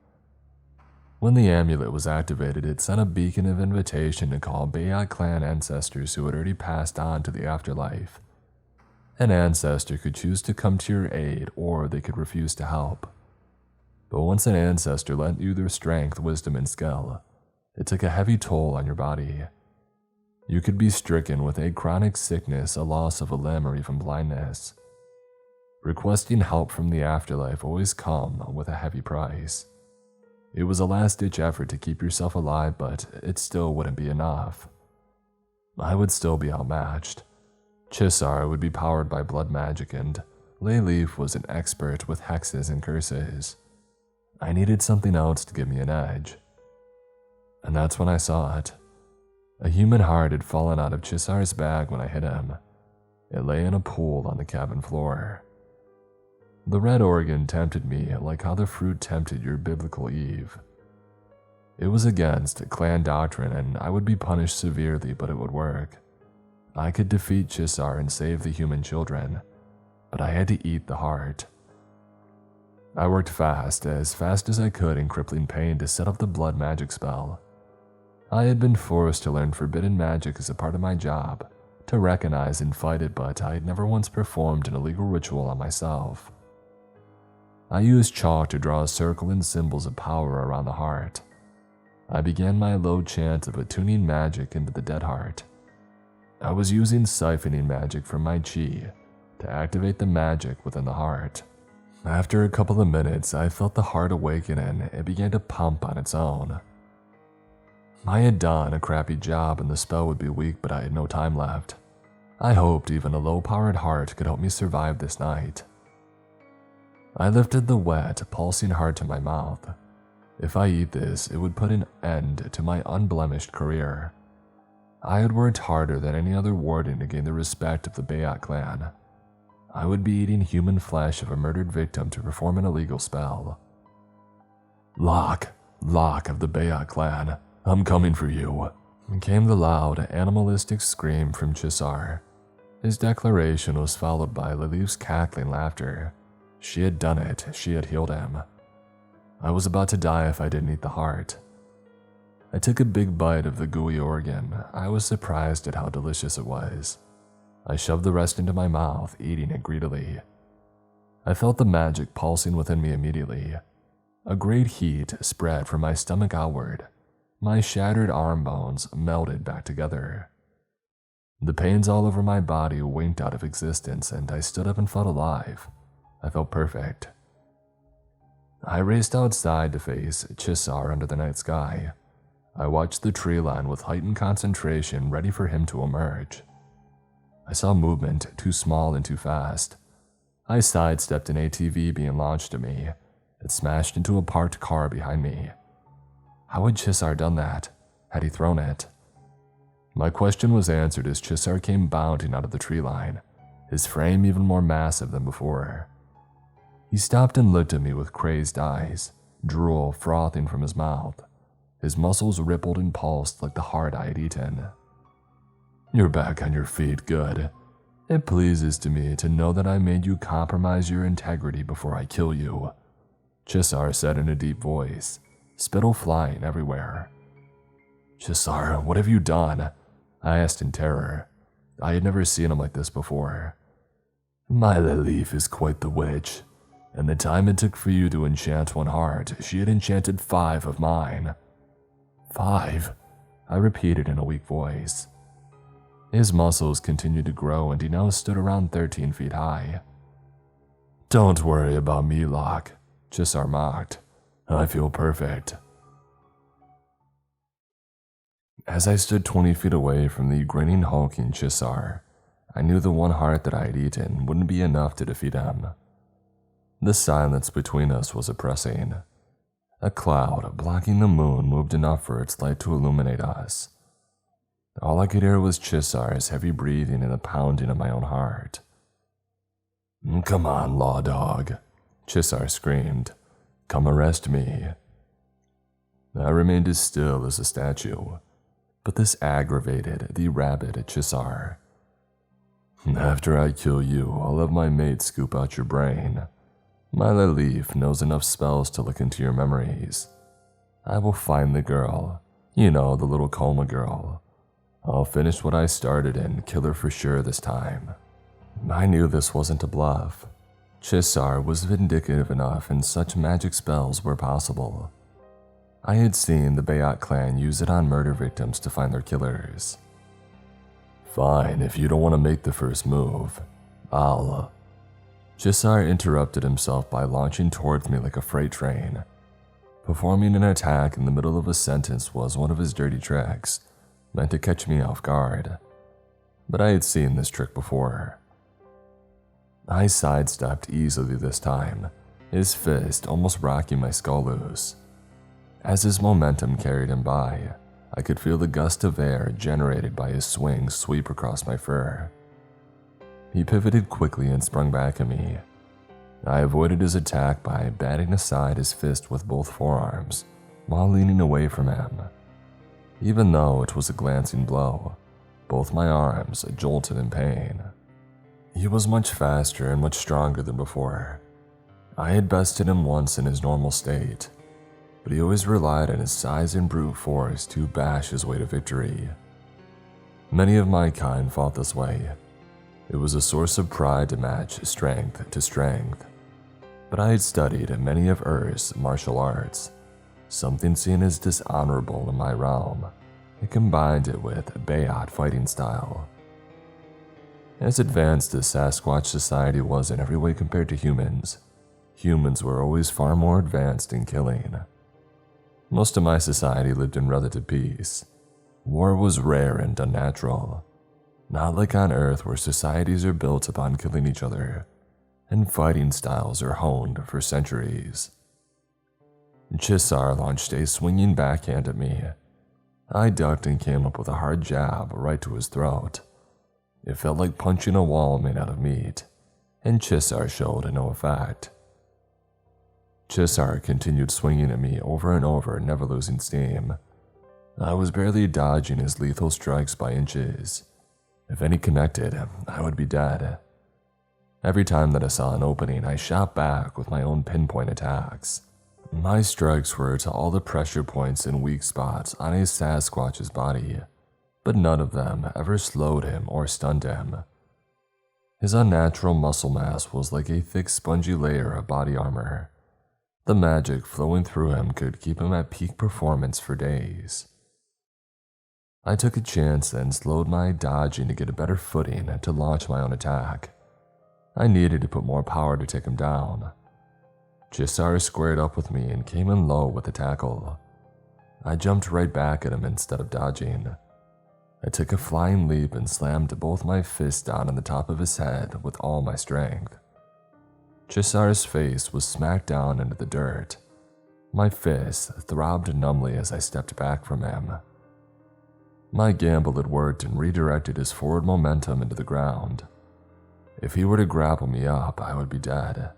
When the amulet was activated, it sent a beacon of invitation to call Bayat clan ancestors who had already passed on to the afterlife. An ancestor could choose to come to your aid, or they could refuse to help. But once an ancestor lent you their strength, wisdom, and skill, it took a heavy toll on your body. You could be stricken with a chronic sickness, a loss of a limb, or even blindness. Requesting help from the afterlife always come with a heavy price. It was a last-ditch effort to keep yourself alive, but it still wouldn't be enough. I would still be outmatched. Chisar would be powered by blood magic, and Leif was an expert with hexes and curses. I needed something else to give me an edge. And that's when I saw it. A human heart had fallen out of Chisar's bag when I hit him. It lay in a pool on the cabin floor. The red organ tempted me like how the fruit tempted your biblical Eve. It was against clan doctrine and I would be punished severely, but it would work. I could defeat Chisar and save the human children, but I had to eat the heart. I worked fast as I could in crippling pain to set up the blood magic spell. I had been forced to learn forbidden magic as a part of my job, to recognize and fight it, but I had never once performed an illegal ritual on myself. I used chalk to draw a circle and symbols of power around the heart. I began my low chant of attuning magic into the dead heart. I was using siphoning magic from my chi to activate the magic within the heart. After a couple of minutes, I felt the heart awaken and it began to pump on its own. I had done a crappy job and the spell would be weak, but I had no time left. I hoped even a low-powered heart could help me survive this night. I lifted the wet, pulsing heart to my mouth. If I eat this, it would put an end to my unblemished career. I had worked harder than any other warden to gain the respect of the Bayat clan. I would be eating human flesh of a murdered victim to perform an illegal spell. Locke of the Bayat clan, I'm coming for you, came the loud, animalistic scream from Chisar. His declaration was followed by Leif's cackling laughter. She had done it, she had healed him. I was about to die if I didn't eat the heart. I took a big bite of the gooey organ. I was surprised at how delicious it was. I shoved the rest into my mouth, eating it greedily. I felt the magic pulsing within me immediately. A great heat spread from my stomach outward. My shattered arm bones melted back together. The pains all over my body winked out of existence, and I stood up and felt alive. I felt perfect. I raced outside to face Chisar under the night sky. I watched the tree line with heightened concentration, ready for him to emerge. I saw movement too small and too fast. I sidestepped an ATV being launched at me. It smashed into a parked car behind me. How had Chisar done that? Had he thrown it? My question was answered as Chisar came bounding out of the tree line, his frame even more massive than before. He stopped and looked at me with crazed eyes, drool frothing from his mouth. His muscles rippled and pulsed like the heart I had eaten. "You're back on your feet, good. It pleases to me to know that I made you compromise your integrity before I kill you," Chisar said in a deep voice, spittle flying everywhere. "Chisar, what have you done?" I asked in terror. I had never seen him like this before. "My Lilith is quite the witch. And the time it took for you to enchant one heart, she had enchanted 5 of mine." "5?" I repeated in a weak voice. His muscles continued to grow, and he now stood around 13 feet high. "Don't worry about me, Locke," Chisar mocked. "I feel perfect." As I stood 20 feet away from the grinning, hulking Chisar, I knew the one heart that I had eaten wouldn't be enough to defeat him. The silence between us was oppressing. A cloud blocking the moon moved enough for its light to illuminate us. All I could hear was Chisar's heavy breathing and the pounding of my own heart. "Come on, law dog," Chisar screamed. "Come arrest me." I remained as still as a statue, but this aggravated the rabid Chisar. "After I kill you, I'll have my mate scoop out your brain. My Lilith knows enough spells to look into your memories. I will find the girl, you know, the little coma girl. I'll finish what I started and kill her for sure this time." I knew this wasn't a bluff. Chisar was vindictive enough, and such magic spells were possible. I had seen the Bayat clan use it on murder victims to find their killers. "Fine, if you don't want to make the first move, I'll..." Chisar interrupted himself by launching towards me like a freight train. Performing an attack in the middle of a sentence was one of his dirty tricks, meant to catch me off guard. But I had seen this trick before. I sidestepped easily this time, his fist almost rocking my skull loose. As his momentum carried him by, I could feel the gust of air generated by his swing sweep across my fur. He pivoted quickly and sprung back at me. I avoided his attack by batting aside his fist with both forearms while leaning away from him. Even though it was a glancing blow, both my arms jolted in pain. He was much faster and much stronger than before. I had bested him once in his normal state, but he always relied on his size and brute force to bash his way to victory. Many of my kind fought this way. It was a source of pride to match strength to strength. But I had studied many of Earth's martial arts, something seen as dishonorable in my realm, and combined it with Bayat fighting style. As advanced as Sasquatch society was in every way compared to humans, humans were always far more advanced in killing. Most of my society lived in relative peace. War was rare and unnatural. Not like on Earth, where societies are built upon killing each other, and fighting styles are honed for centuries. Chisar launched a swinging backhand at me. I ducked and came up with a hard jab right to his throat. It felt like punching a wall made out of meat, and Chisar showed no effect. Chisar continued swinging at me over and over, never losing steam. I was barely dodging his lethal strikes by inches. If any connected, I would be dead. Every time that I saw an opening, I shot back with my own pinpoint attacks. My strikes were to all the pressure points and weak spots on a Sasquatch's body, but none of them ever slowed him or stunned him. His unnatural muscle mass was like a thick spongy layer of body armor. The magic flowing through him could keep him at peak performance for days. I took a chance and slowed my dodging to get a better footing to launch my own attack. I needed to put more power to take him down. Chisar squared up with me and came in low with a tackle. I jumped right back at him instead of dodging. I took a flying leap and slammed both my fists down on the top of his head with all my strength. Chisar's face was smacked down into the dirt. My fist throbbed numbly as I stepped back from him. My gamble had worked and redirected his forward momentum into the ground. If he were to grapple me up, I would be dead.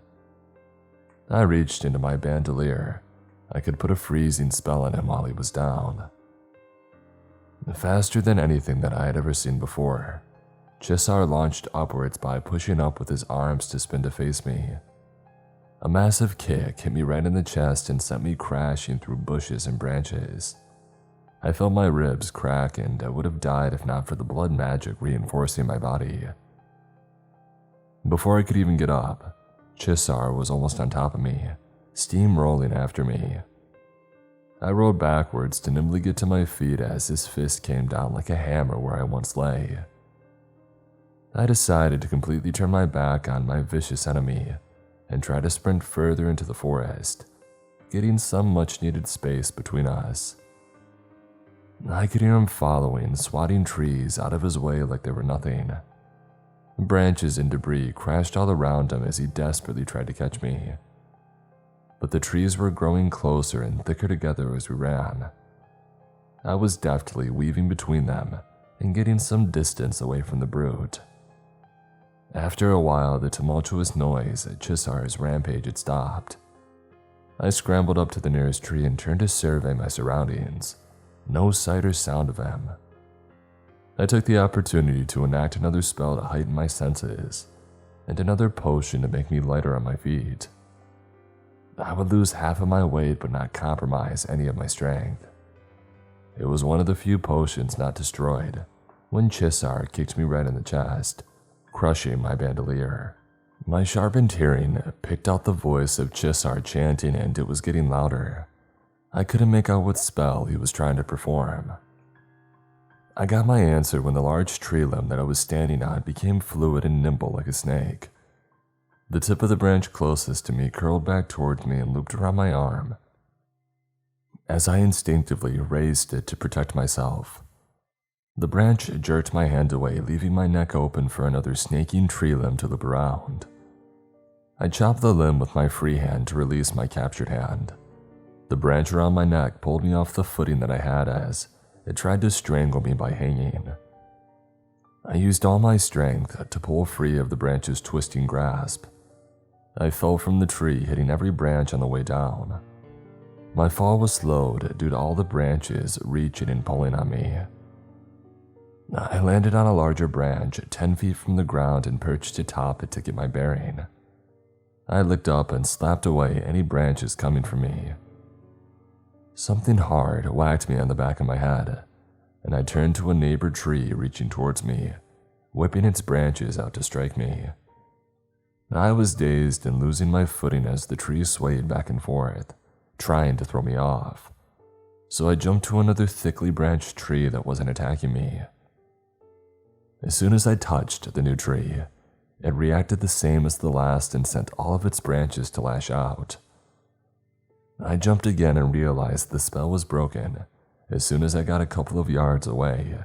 I reached into my bandolier. I could put a freezing spell on him while he was down. Faster than anything that I had ever seen before, Chisar launched upwards by pushing up with his arms to spin to face me. A massive kick hit me right in the chest and sent me crashing through bushes and branches. I felt my ribs crack and I would have died if not for the blood magic reinforcing my body. Before I could even get up, Chisar was almost on top of me, steamrolling after me. I rolled backwards to nimbly get to my feet as his fist came down like a hammer where I once lay. I decided to completely turn my back on my vicious enemy and try to sprint further into the forest, getting some much-needed space between us. I could hear him following, swatting trees out of his way like they were nothing. Branches and debris crashed all around him as he desperately tried to catch me. But the trees were growing closer and thicker together as we ran. I was deftly weaving between them and getting some distance away from the brute. After a while, the tumultuous noise at Chisar's rampage had stopped. I scrambled up to the nearest tree and turned to survey my surroundings. No sight or sound of him. I took the opportunity to enact another spell to heighten my senses, and another potion to make me lighter on my feet. I would lose half of my weight but not compromise any of my strength. It was one of the few potions not destroyed when Chisar kicked me right in the chest, crushing my bandolier. My sharpened hearing picked out the voice of Chisar chanting, and it was getting louder. I couldn't make out what spell he was trying to perform. I got my answer when the large tree limb that I was standing on became fluid and nimble like a snake. The tip of the branch closest to me curled back towards me and looped around my arm, as I instinctively raised it to protect myself. The branch jerked my hand away, leaving my neck open for another snaking tree limb to loop around. I chopped the limb with my free hand to release my captured hand. The branch around my neck pulled me off the footing that I had as it tried to strangle me by hanging. I used all my strength to pull free of the branch's twisting grasp. I fell from the tree, hitting every branch on the way down. My fall was slowed due to all the branches reaching and pulling on me. I landed on a larger branch 10 feet from the ground and perched atop it to get my bearing. I looked up and slapped away any branches coming for me. Something hard whacked me on the back of my head, and I turned to a neighbor tree reaching towards me, whipping its branches out to strike me. I was dazed and losing my footing as the tree swayed back and forth, trying to throw me off, so I jumped to another thickly branched tree that wasn't attacking me. As soon as I touched the new tree, it reacted the same as the last and sent all of its branches to lash out. I jumped again and realized the spell was broken as soon as I got a couple of yards away.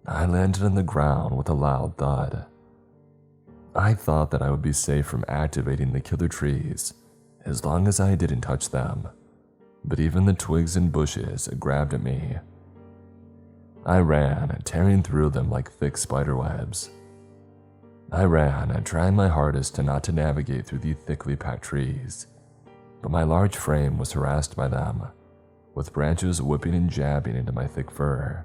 I landed on the ground with a loud thud. I thought that I would be safe from activating the killer trees as long as I didn't touch them, but even the twigs and bushes grabbed at me. I ran, tearing through them like thick spider webs. I ran, trying my hardest not to navigate through the thickly packed trees, but my large frame was harassed by them, with branches whipping and jabbing into my thick fur.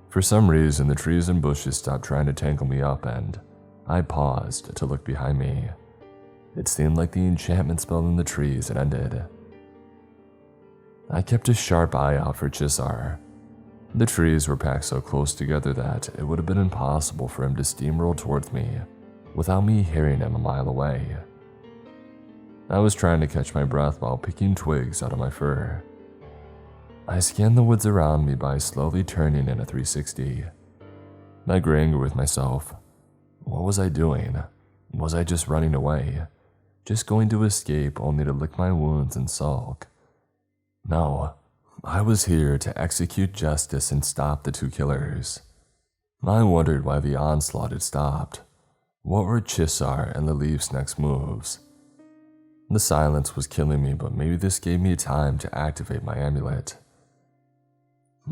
For some reason, the trees and bushes stopped trying to tangle me up, and I paused to look behind me. It seemed like the enchantment spell in the trees had ended. I kept a sharp eye out for Chisar. The trees were packed so close together that it would have been impossible for him to steamroll towards me without me hearing him a mile away. I was trying to catch my breath while picking twigs out of my fur. I scanned the woods around me by slowly turning in a 360. I grew angry with myself. What was I doing? Was I just running away? Just going to escape only to lick my wounds and sulk? No, I was here to execute justice and stop the two killers. I wondered why the onslaught had stopped. What were Chisar and Leleef's next moves? The silence was killing me, but maybe this gave me time to activate my amulet.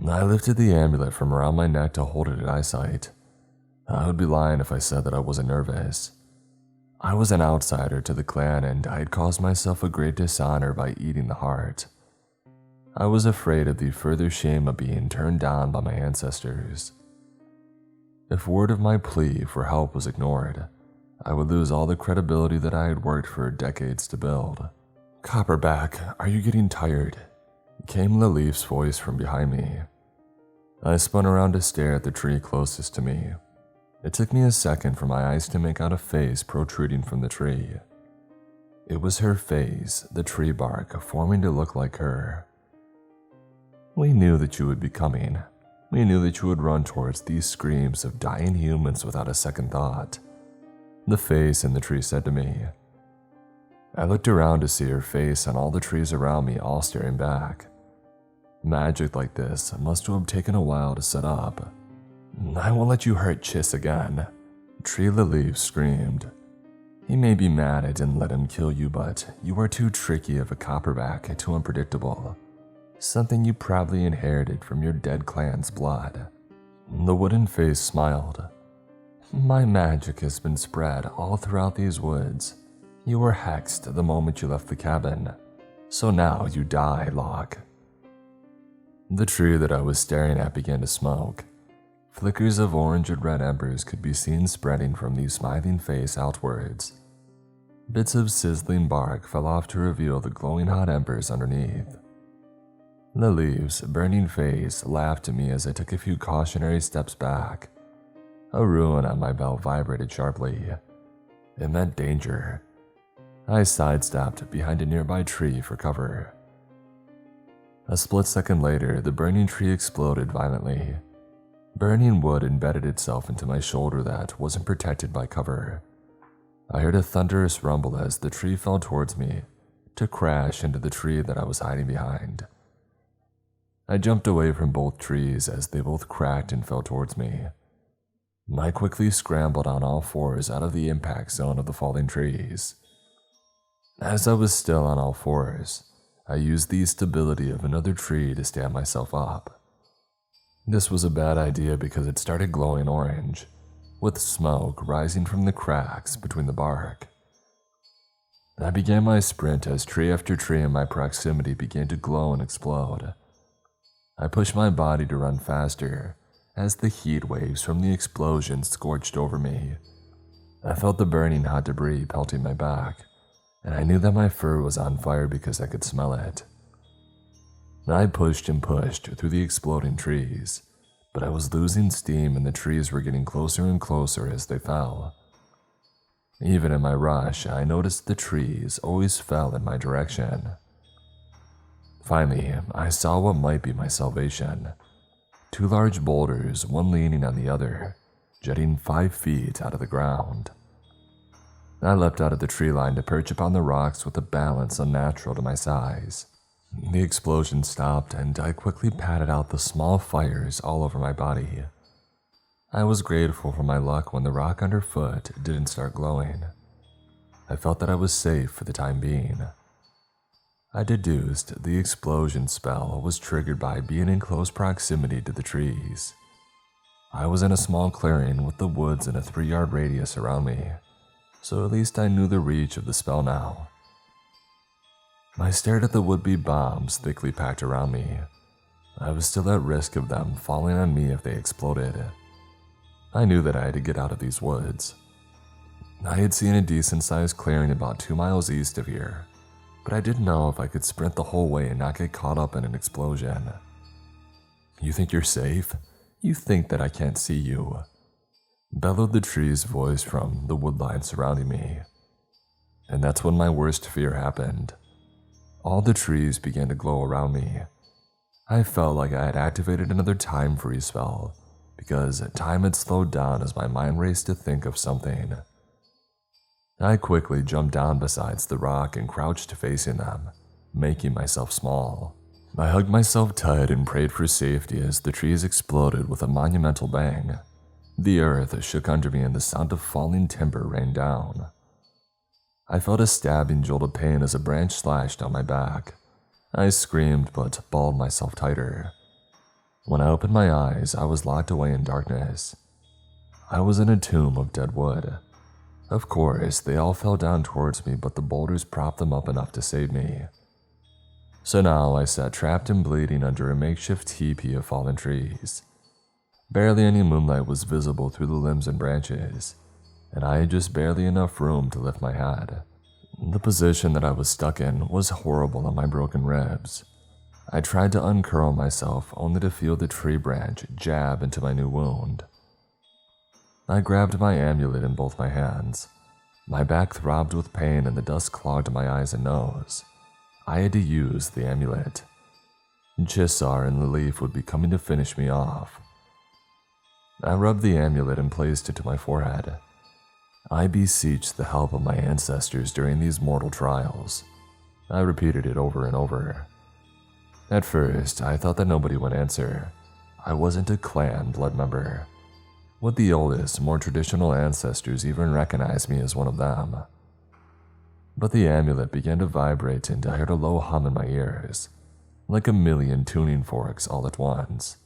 I lifted the amulet from around my neck to hold it at eyesight. I would be lying if I said that I wasn't nervous. I was an outsider to the clan and I had caused myself a great dishonor by eating the heart. I was afraid of the further shame of being turned down by my ancestors. If word of my plea for help was ignored, I would lose all the credibility that I had worked for decades to build. "Copperback, are you getting tired?" came Leleef's voice from behind me. I spun around to stare at the tree closest to me. It took me a second for my eyes to make out a face protruding from the tree. It was her face, the tree bark, forming to look like her. "We knew that you would be coming. We knew that you would run towards these screams of dying humans without a second thought," the face in the tree said to me. I looked around to see her face and all the trees around me all staring back. Magic like this must have taken a while to set up. "I won't let you hurt Chiss again," Tree Leleef screamed. "He may be mad I didn't let him kill you, but you are too tricky of a copperback, too unpredictable. Something you probably inherited from your dead clan's blood." The wooden face smiled. "My magic has been spread all throughout these woods. You were hexed the moment you left the cabin, so now you die, Locke." The tree that I was staring at began to smoke. Flickers of orange and red embers could be seen spreading from the smiling face outwards. Bits of sizzling bark fell off to reveal the glowing hot embers underneath. Leleef's burning face laughed at me as I took a few cautionary steps back. A rune on my belt vibrated sharply. It meant danger. I sidestepped behind a nearby tree for cover. A split second later, the burning tree exploded violently. Burning wood embedded itself into my shoulder that wasn't protected by cover. I heard a thunderous rumble as the tree fell towards me, to crash into the tree that I was hiding behind. I jumped away from both trees as they both cracked and fell towards me. I quickly scrambled on all fours out of the impact zone of the falling trees. As I was still on all fours, I used the stability of another tree to stand myself up. This was a bad idea because it started glowing orange, with smoke rising from the cracks between the bark. I began my sprint as tree after tree in my proximity began to glow and explode. I pushed my body to run faster as the heat waves from the explosion scorched over me. I felt the burning hot debris pelting my back, and I knew that my fur was on fire because I could smell it. I pushed and pushed through the exploding trees, but I was losing steam and the trees were getting closer and closer as they fell. Even in my rush, I noticed the trees always fell in my direction. Finally, I saw what might be my salvation. Two large boulders, one leaning on the other, jutting 5 feet out of the ground. I leapt out of the tree line to perch upon the rocks with a balance unnatural to my size. The explosion stopped and I quickly patted out the small fires all over my body. I was grateful for my luck when the rock underfoot didn't start glowing. I felt that I was safe for the time being. I deduced the explosion spell was triggered by being in close proximity to the trees. I was in a small clearing with the woods in a 3-yard radius around me, so at least I knew the reach of the spell now. I stared at the would-be bombs thickly packed around me. I was still at risk of them falling on me if they exploded. I knew that I had to get out of these woods. I had seen a decent-sized clearing about 2 miles east of here, but I didn't know if I could sprint the whole way and not get caught up in an explosion. You think you're safe? You think that I can't see you?" bellowed the tree's voice from the woodline surrounding me. And that's when my worst fear happened. All the trees began to glow around me. I felt like I had activated another time freeze spell, because time had slowed down as my mind raced to think of something. I quickly jumped down beside the rock and crouched facing them, making myself small. I hugged myself tight and prayed for safety as the trees exploded with a monumental bang. The earth shook under me and the sound of falling timber rained down. I felt a stabbing jolt of pain as a branch slashed on my back. I screamed but balled myself tighter. When I opened my eyes, I was locked away in darkness. I was in a tomb of dead wood. Of course, they all fell down towards me, but the boulders propped them up enough to save me. So now I sat trapped and bleeding under a makeshift teepee of fallen trees. Barely any moonlight was visible through the limbs and branches, and I had just barely enough room to lift my head. The position that I was stuck in was horrible on my broken ribs. I tried to uncurl myself only to feel the tree branch jab into my new wound. I grabbed my amulet in both my hands. My back throbbed with pain and the dust clogged my eyes and nose. I had to use the amulet. Chisar and the leaf would be coming to finish me off. I rubbed the amulet and placed it to my forehead. I beseeched the help of my ancestors during these mortal trials. I repeated it over and over. At first, I thought that nobody would answer. I wasn't a clan blood member. Would the oldest, more traditional ancestors even recognize me as one of them? But the amulet began to vibrate and I heard a low hum in my ears, like a million tuning forks all at once.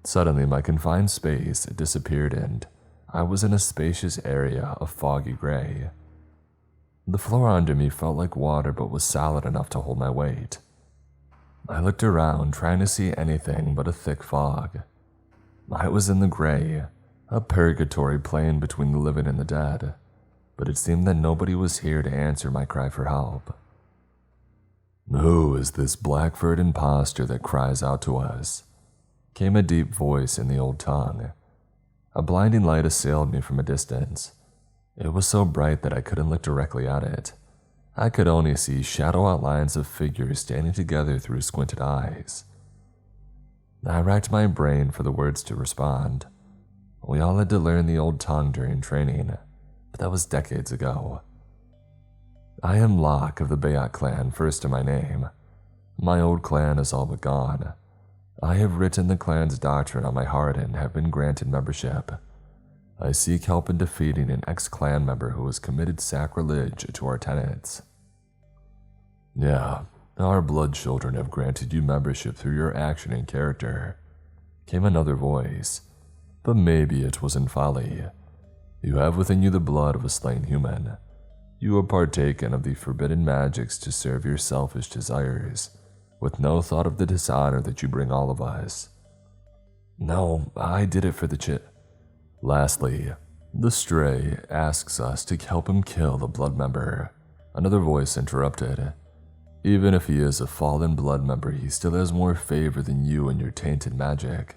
Suddenly, my confined space disappeared and I was in a spacious area of foggy gray. The floor under me felt like water but was solid enough to hold my weight. I looked around, trying to see anything but a thick fog. I was in the gray, a purgatory plane between the living and the dead, but it seemed that nobody was here to answer my cry for help. "Who is this black-furred imposter that cries out to us?" came a deep voice in the old tongue. A blinding light assailed me from a distance. It was so bright that I couldn't look directly at it. I could only see shadow outlines of figures standing together through squinted eyes. I racked my brain for the words to respond. We all had to learn the old tongue during training, but that was decades ago. I am Locke of the Bayat clan, first in my name. My old clan is all but gone. I have written the clan's doctrine on my heart and have been granted membership. I seek help in defeating an ex-clan member who has committed sacrilege to our tenets. Yeah, our blood children have granted you membership through your action and character, came another voice, but maybe it was in folly. You have within you the blood of a slain human. You have partaken of the forbidden magics to serve your selfish desires, with no thought of the dishonor that you bring all of us. No, I did it for the Lastly, the stray asks us to help him kill the blood member. Another voice interrupted. Even if he is a fallen blood member, he still has more favor than you and your tainted magic.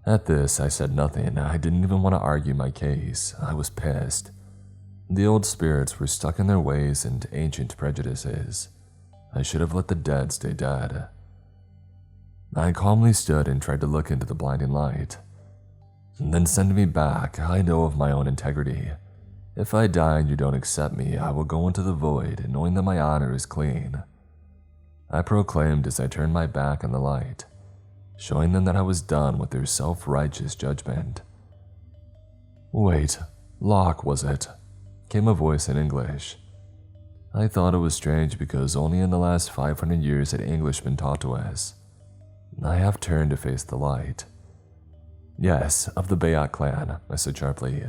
At this, I said nothing. I didn't even want to argue my case. I was pissed. The old spirits were stuck in their ways and ancient prejudices. I should have let the dead stay dead. I calmly stood and tried to look into the blinding light. Then send me back. I know of my own integrity. If I die and you don't accept me, I will go into the void, knowing that my honor is clean. I proclaimed as I turned my back on the light, showing them that I was done with their self-righteous judgment. Wait, Locke, was it? Came a voice in English. I thought it was strange because only in the last 500 years had English been taught to us. I half turned to face the light. Yes, of the Bayat clan, I said sharply.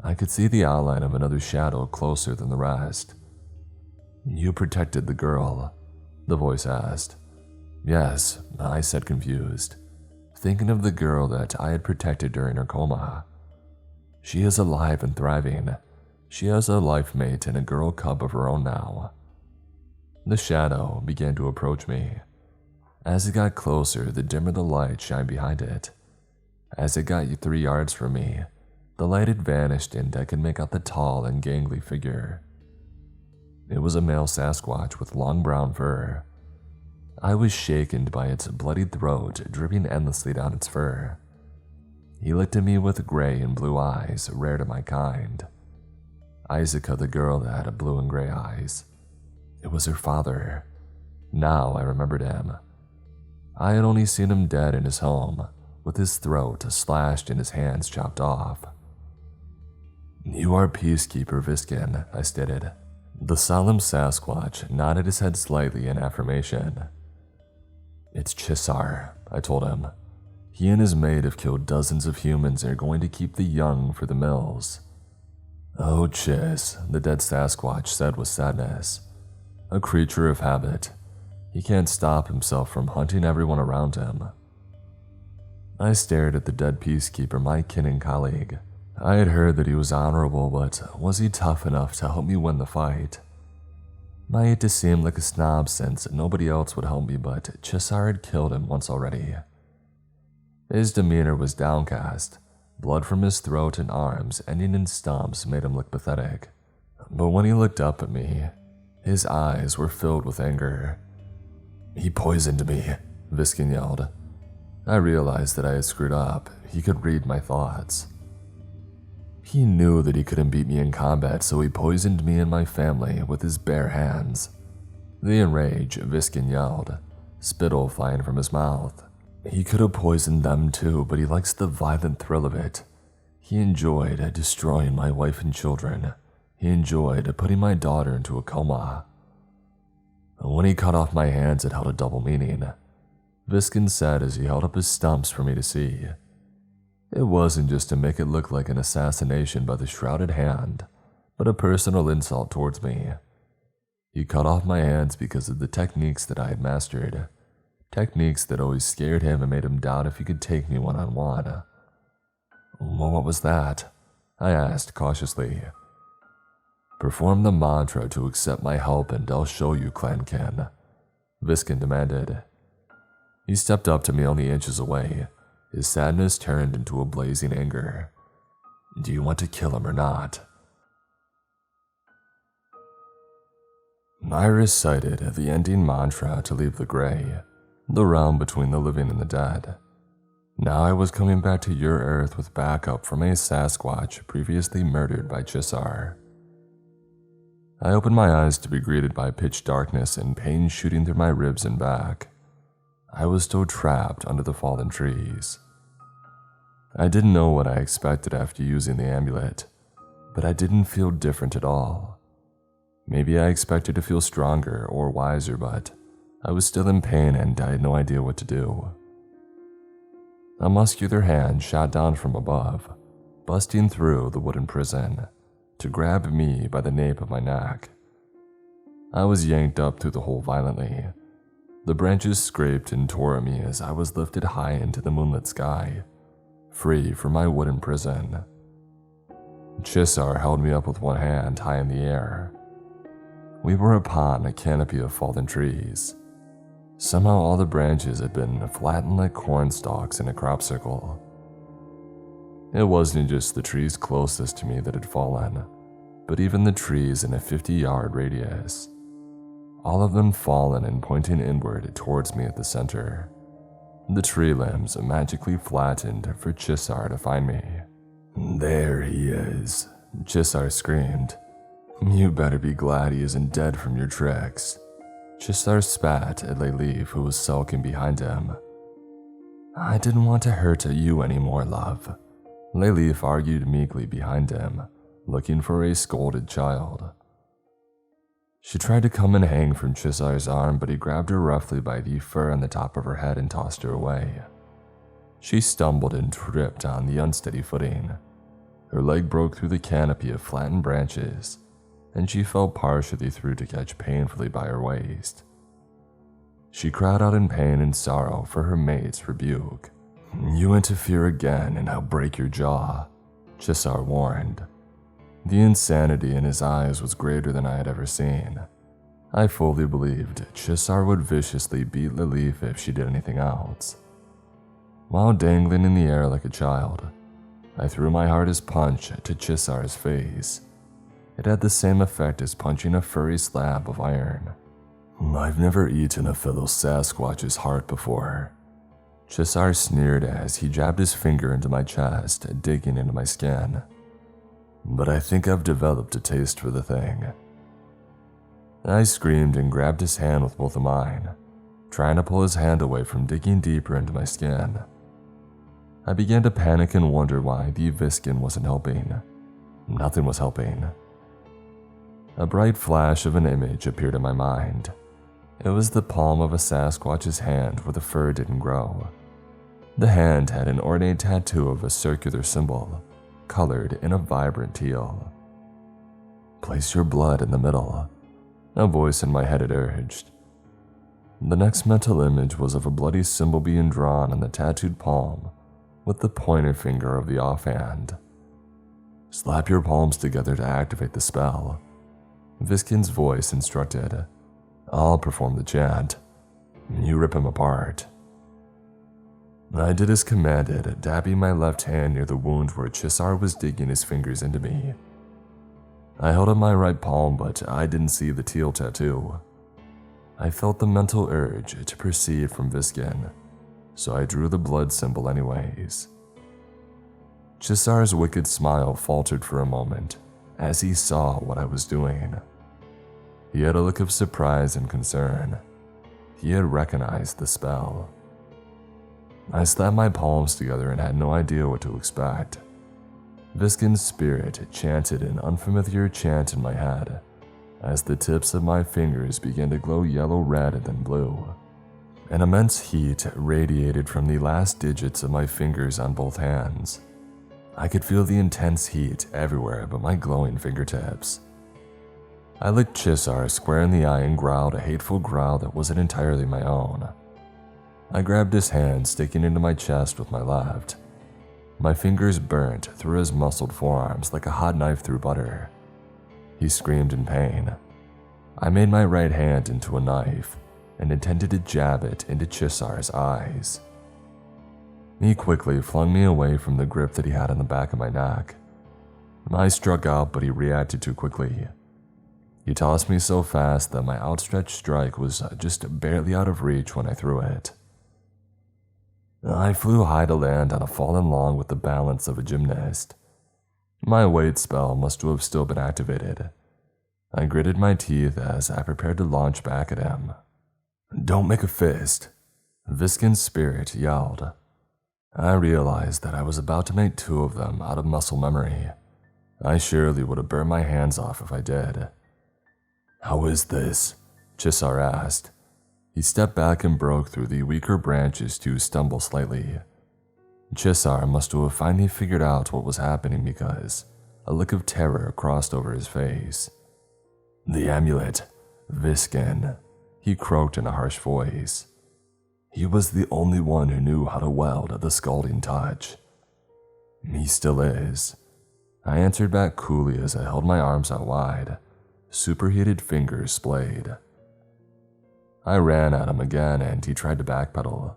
I could see the outline of another shadow closer than the rest. You protected the girl, the voice asked. Yes, I said confused, thinking of the girl that I had protected during her coma. She is alive and thriving. She has a life mate and a girl cub of her own now. The shadow began to approach me. As it got closer, the dimmer the light shined behind it. As it got 3 yards from me, the light had vanished and I could make out the tall and gangly figure. It was a male Sasquatch with long brown fur. I was shaken by its bloodied throat dripping endlessly down its fur. He looked at me with gray and blue eyes, rare to my kind. Isaaca, the girl that had blue and gray eyes. It was her father. Now I remembered him. I had only seen him dead in his home, with his throat slashed and his hands chopped off. "You are Peacekeeper Viskin," I stated. The solemn Sasquatch nodded his head slightly in affirmation. "It's Chisar," I told him. "He and his mate have killed dozens of humans and are going to keep the young for the mills." "Oh, Chis," the dead Sasquatch said with sadness. "A creature of habit. He can't stop himself from hunting everyone around him." I stared at the dead Peacekeeper, my kin and colleague. I had heard that he was honorable, but was he tough enough to help me win the fight? I hate to seem like a snob since nobody else would help me, but Chisar had killed him once already. His demeanor was downcast. Blood from his throat and arms ending in stumps made him look pathetic. But when he looked up at me, his eyes were filled with anger. "He poisoned me," Viskin yelled. I realized that I had screwed up. He could read my thoughts. He knew that he couldn't beat me in combat, so he poisoned me and my family with his bare hands. The enraged Viskin yelled, spittle flying from his mouth. He could have poisoned them too, but he likes the violent thrill of it. He enjoyed destroying my wife and children. He enjoyed putting my daughter into a coma. When he cut off my hands, it held a double meaning, Viskin said as he held up his stumps for me to see. It wasn't just to make it look like an assassination by the shrouded hand, but a personal insult towards me. He cut off my hands because of the techniques that I had mastered. Techniques that always scared him and made him doubt if he could take me one-on-one. "Well, what was that?" I asked cautiously. "Perform the mantra to accept my help and I'll show you, Clankin," Viskin demanded. He stepped up to me only inches away. His sadness turned into a blazing anger. "Do you want to kill him or not?" I recited the ending mantra to leave the gray, the realm between the living and the dead. Now I was coming back to your earth with backup from a Sasquatch previously murdered by Chisar. I opened my eyes to be greeted by pitch darkness and pain shooting through my ribs and back. I was still trapped under the fallen trees. I didn't know what I expected after using the amulet, but I didn't feel different at all. Maybe I expected to feel stronger or wiser, but I was still in pain and I had no idea what to do. A muscular hand shot down from above, busting through the wooden prison, to grab me by the nape of my neck. I was yanked up through the hole violently. The branches scraped and tore at me as I was lifted high into the moonlit sky, free from my wooden prison. Chisar held me up with one hand high in the air. We were upon a canopy of fallen trees. Somehow all the branches had been flattened like corn stalks in a crop circle. It wasn't just the trees closest to me that had fallen, but even the trees in a 50-yard radius. All of them fallen and pointing inward towards me at the center. The tree limbs magically flattened for Chisar to find me. "There he is," Chisar screamed. "You better be glad he isn't dead from your tricks." Chisar spat at Leif, who was sulking behind him. "I didn't want to hurt you anymore, love," Leif argued meekly behind him, looking for a scolded child. She tried to come and hang from Chisar's arm, but he grabbed her roughly by the fur on the top of her head and tossed her away. She stumbled and tripped on the unsteady footing. Her leg broke through the canopy of flattened branches, and she fell partially through to catch painfully by her waist. She cried out in pain and sorrow for her mate's rebuke. "You interfere again and I'll break your jaw," Chisar warned. The insanity in his eyes was greater than I had ever seen. I fully believed Chisar would viciously beat Lilith if she did anything else. While dangling in the air like a child, I threw my hardest punch to Chisar's face. It had the same effect as punching a furry slab of iron. I've never eaten a fellow Sasquatch's heart before. Chisar sneered as he jabbed his finger into my chest, digging into my skin. But I think I've developed a taste for the thing. I screamed and grabbed his hand with both of mine, trying to pull his hand away from digging deeper into my skin. I began to panic and wonder why the Viskin wasn't helping. Nothing was helping. A bright flash of an image appeared in my mind. It was the palm of a Sasquatch's hand where the fur didn't grow. The hand had an ornate tattoo of a circular symbol, colored in a vibrant teal. "Place your blood in the middle," a voice in my head had urged. The next mental image was of a bloody symbol being drawn on the tattooed palm with the pointer finger of the offhand. "Slap your palms together to activate the spell," Viskin's voice instructed. "I'll perform the chant. You rip him apart." I did as commanded, dabbing my left hand near the wound where Chisar was digging his fingers into me. I held up my right palm, but I didn't see the teal tattoo. I felt the mental urge to proceed from Viskin, so I drew the blood symbol anyways. Chisar's wicked smile faltered for a moment as he saw what I was doing. He had a look of surprise and concern. He had recognized the spell. I slapped my palms together and had no idea what to expect. Viskin's spirit chanted an unfamiliar chant in my head as the tips of my fingers began to glow yellow-red and then blue. An immense heat radiated from the last digits of my fingers on both hands. I could feel the intense heat everywhere but my glowing fingertips. I looked Chisar square in the eye and growled a hateful growl that wasn't entirely my own. I grabbed his hand, sticking into my chest with my left. My fingers burnt through his muscled forearms like a hot knife through butter. He screamed in pain. I made my right hand into a knife and intended to jab it into Chisar's eyes. He quickly flung me away from the grip that he had on the back of my neck. I struck out, but he reacted too quickly. He tossed me so fast that my outstretched strike was just barely out of reach when I threw it. I flew high to land on a fallen log with the balance of a gymnast. My weight spell must have still been activated. I gritted my teeth as I prepared to launch back at him. "Don't make a fist," Viskin's spirit yelled. I realized that I was about to make two of them out of muscle memory. I surely would have burned my hands off if I did. "How is this?" Chisar asked. He stepped back and broke through the weaker branches to stumble slightly. Chisar must have finally figured out what was happening because a look of terror crossed over his face. "The amulet, Viskin," he croaked in a harsh voice. He was the only one who knew how to wield the scalding touch. "He still is," I answered back coolly as I held my arms out wide. Superheated fingers splayed. I ran at him again and he tried to backpedal,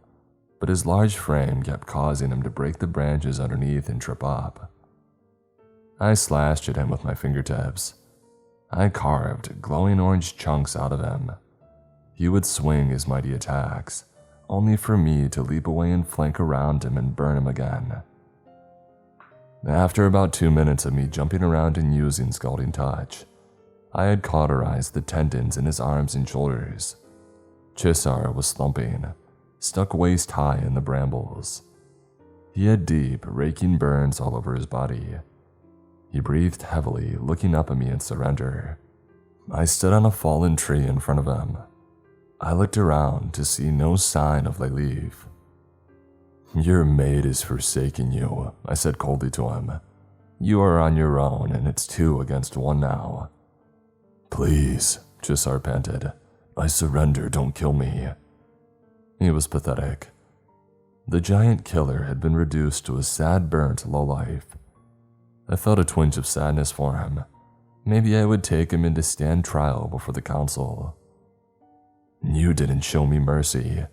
but his large frame kept causing him to break the branches underneath and trip up. I slashed at him with my fingertips. I carved glowing orange chunks out of him. He would swing his mighty attacks, only for me to leap away and flank around him and burn him again. After about 2 minutes of me jumping around and using scalding touch, I had cauterized the tendons in his arms and shoulders. Chisar was slumping, stuck waist high in the brambles. He had deep, raking burns all over his body. He breathed heavily, looking up at me in surrender. I stood on a fallen tree in front of him. I looked around to see no sign of Lilith. "Your mate is forsaking you," I said coldly to him. "You are on your own, and it's 2 against 1 now." "Please," Chisar panted. "I surrender, don't kill me." He was pathetic. The giant killer had been reduced to a sad, burnt lowlife. I felt a twinge of sadness for him. Maybe I would take him in to stand trial before the council. You didn't show me mercy.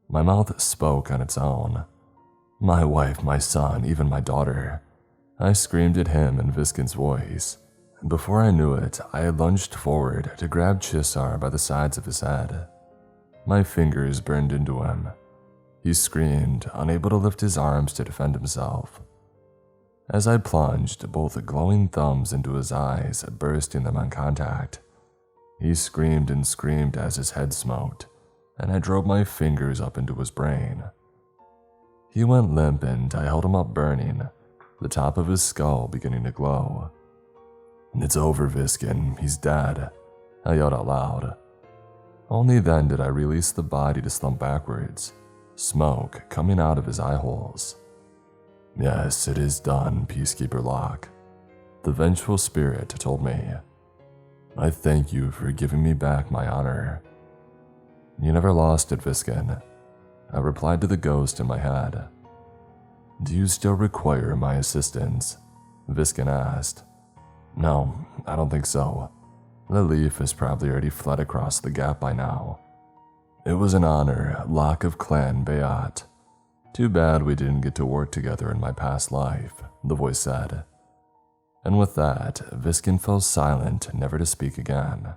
My mouth spoke on its own. My wife, my son, even my daughter. I screamed at him in Viskin's voice. Before I knew it, I had lunged forward to grab Chisar by the sides of his head. My fingers burned into him. He screamed, unable to lift his arms to defend himself. As I plunged both glowing thumbs into his eyes, bursting them on contact, he screamed and screamed as his head smoked, and I drove my fingers up into his brain. He went limp and I held him up burning, the top of his skull beginning to glow. It's over, Viskin. He's dead, I yelled out loud. Only then did I release the body to slump backwards, smoke coming out of his eye holes. Yes, it is done, Peacekeeper Locke, the vengeful spirit told me. I thank you for giving me back my honor. You never lost it, Viskin, I replied to the ghost in my head. Do you still require my assistance? Viskin asked. No, I don't think so. The leaf has probably already fled across the gap by now. It was an honor, Locke of Clan Bayat. Too bad we didn't get to work together in my past life, the voice said. And with that, Viskin fell silent, never to speak again.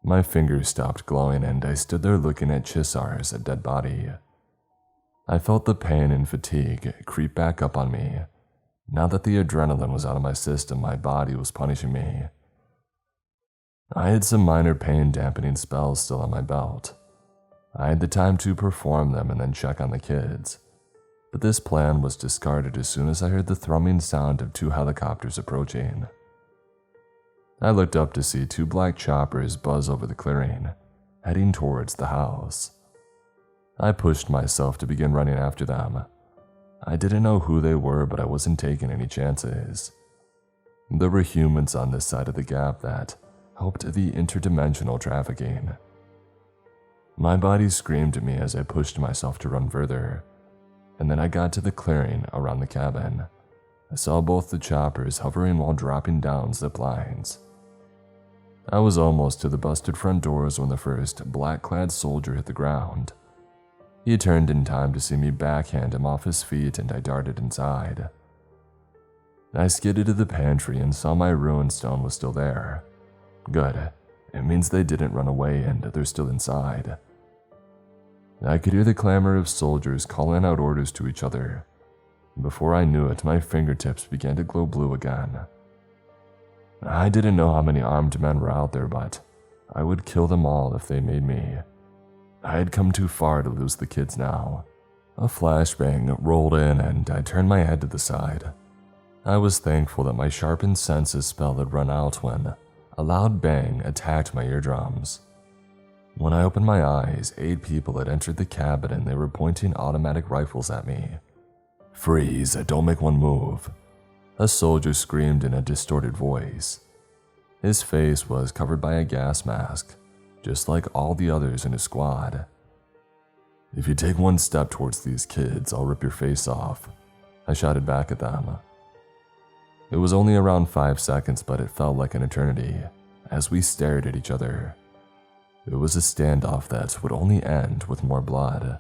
My fingers stopped glowing and I stood there looking at Chisar's dead body. I felt the pain and fatigue creep back up on me. Now that the adrenaline was out of my system, my body was punishing me. I had some minor pain dampening spells still on my belt. I had the time to perform them and then check on the kids, but this plan was discarded as soon as I heard the thrumming sound of 2 helicopters approaching. I looked up to see 2 black choppers buzz over the clearing, heading towards the house. I pushed myself to begin running after them. I didn't know who they were, but I wasn't taking any chances. There were humans on this side of the gap that helped the interdimensional trafficking. My body screamed at me as I pushed myself to run further, and then I got to the clearing around the cabin. I saw both the choppers hovering while dropping down zip lines. I was almost to the busted front doors when the first black-clad soldier hit the ground. He turned in time to see me backhand him off his feet and I darted inside. I skidded to the pantry and saw my ruined stone was still there. Good. It means they didn't run away and they're still inside. I could hear the clamor of soldiers calling out orders to each other. Before I knew it, my fingertips began to glow blue again. I didn't know how many armed men were out there, but I would kill them all if they made me. I had come too far to lose the kids now. A flashbang rolled in and I turned my head to the side. I was thankful that my sharpened senses spell had run out when a loud bang attacked my eardrums. When I opened my eyes, 8 people had entered the cabin and they were pointing automatic rifles at me. Freeze, don't make one move, a soldier screamed in a distorted voice. His face was covered by a gas mask, just like all the others in his squad. If you take one step towards these kids, I'll rip your face off, I shouted back at them. It was only around 5 seconds, but it felt like an eternity as we stared at each other. It was a standoff that would only end with more blood.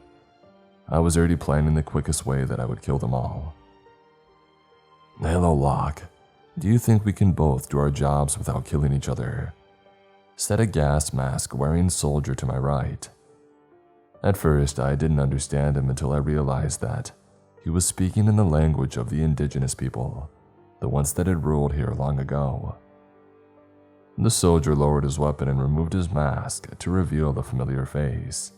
I was already planning the quickest way that I would kill them all. Hello, Locke. Do you think we can both do our jobs without killing each other? Said a gas mask wearing soldier to my right. At first, I didn't understand him until I realized that he was speaking in the language of the indigenous people, the ones that had ruled here long ago. The soldier lowered his weapon and removed his mask to reveal the familiar face.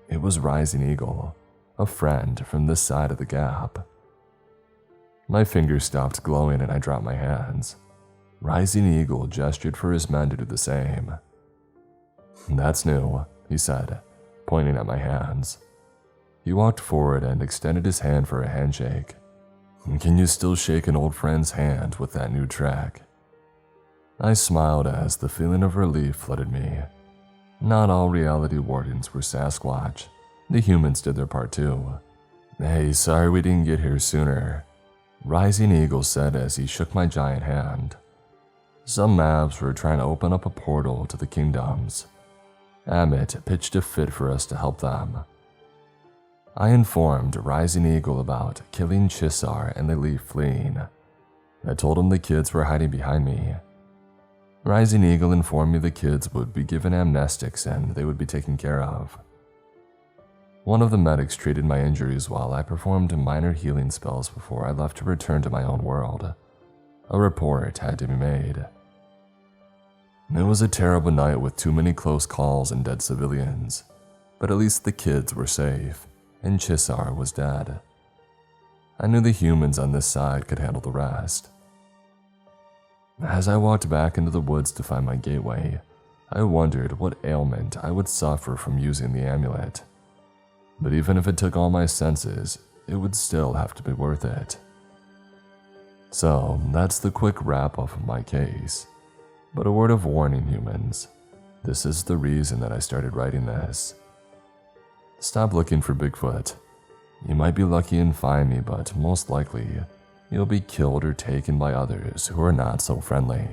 It was Rising Eagle, a friend from this side of the gap. My fingers stopped glowing and I dropped my hands. Rising Eagle gestured for his men to do the same. That's new, he said, pointing at my hands. He walked forward and extended his hand for a handshake. Can you still shake an old friend's hand with that new track? I smiled as the feeling of relief flooded me. Not all reality wardens were Sasquatch. The humans did their part too. Hey, sorry we didn't get here sooner, Rising Eagle said as he shook my giant hand. Some maps were trying to open up a portal to the kingdoms. Amit pitched a fit for us to help them. I informed Rising Eagle about killing Chisar and they leave fleeing. I told him the kids were hiding behind me. Rising Eagle informed me the kids would be given amnestics and they would be taken care of. One of the medics treated my injuries while I performed minor healing spells before I left to return to my own world. A report had to be made. It was a terrible night with too many close calls and dead civilians, but at least the kids were safe, and Chisar was dead. I knew the humans on this side could handle the rest. As I walked back into the woods to find my gateway, I wondered what ailment I would suffer from using the amulet. But even if it took all my senses, it would still have to be worth it. So that's the quick wrap up of my case. But a word of warning, humans. This is the reason that I started writing this. Stop looking for Bigfoot. You might be lucky and find me, but most likely, you'll be killed or taken by others who are not so friendly.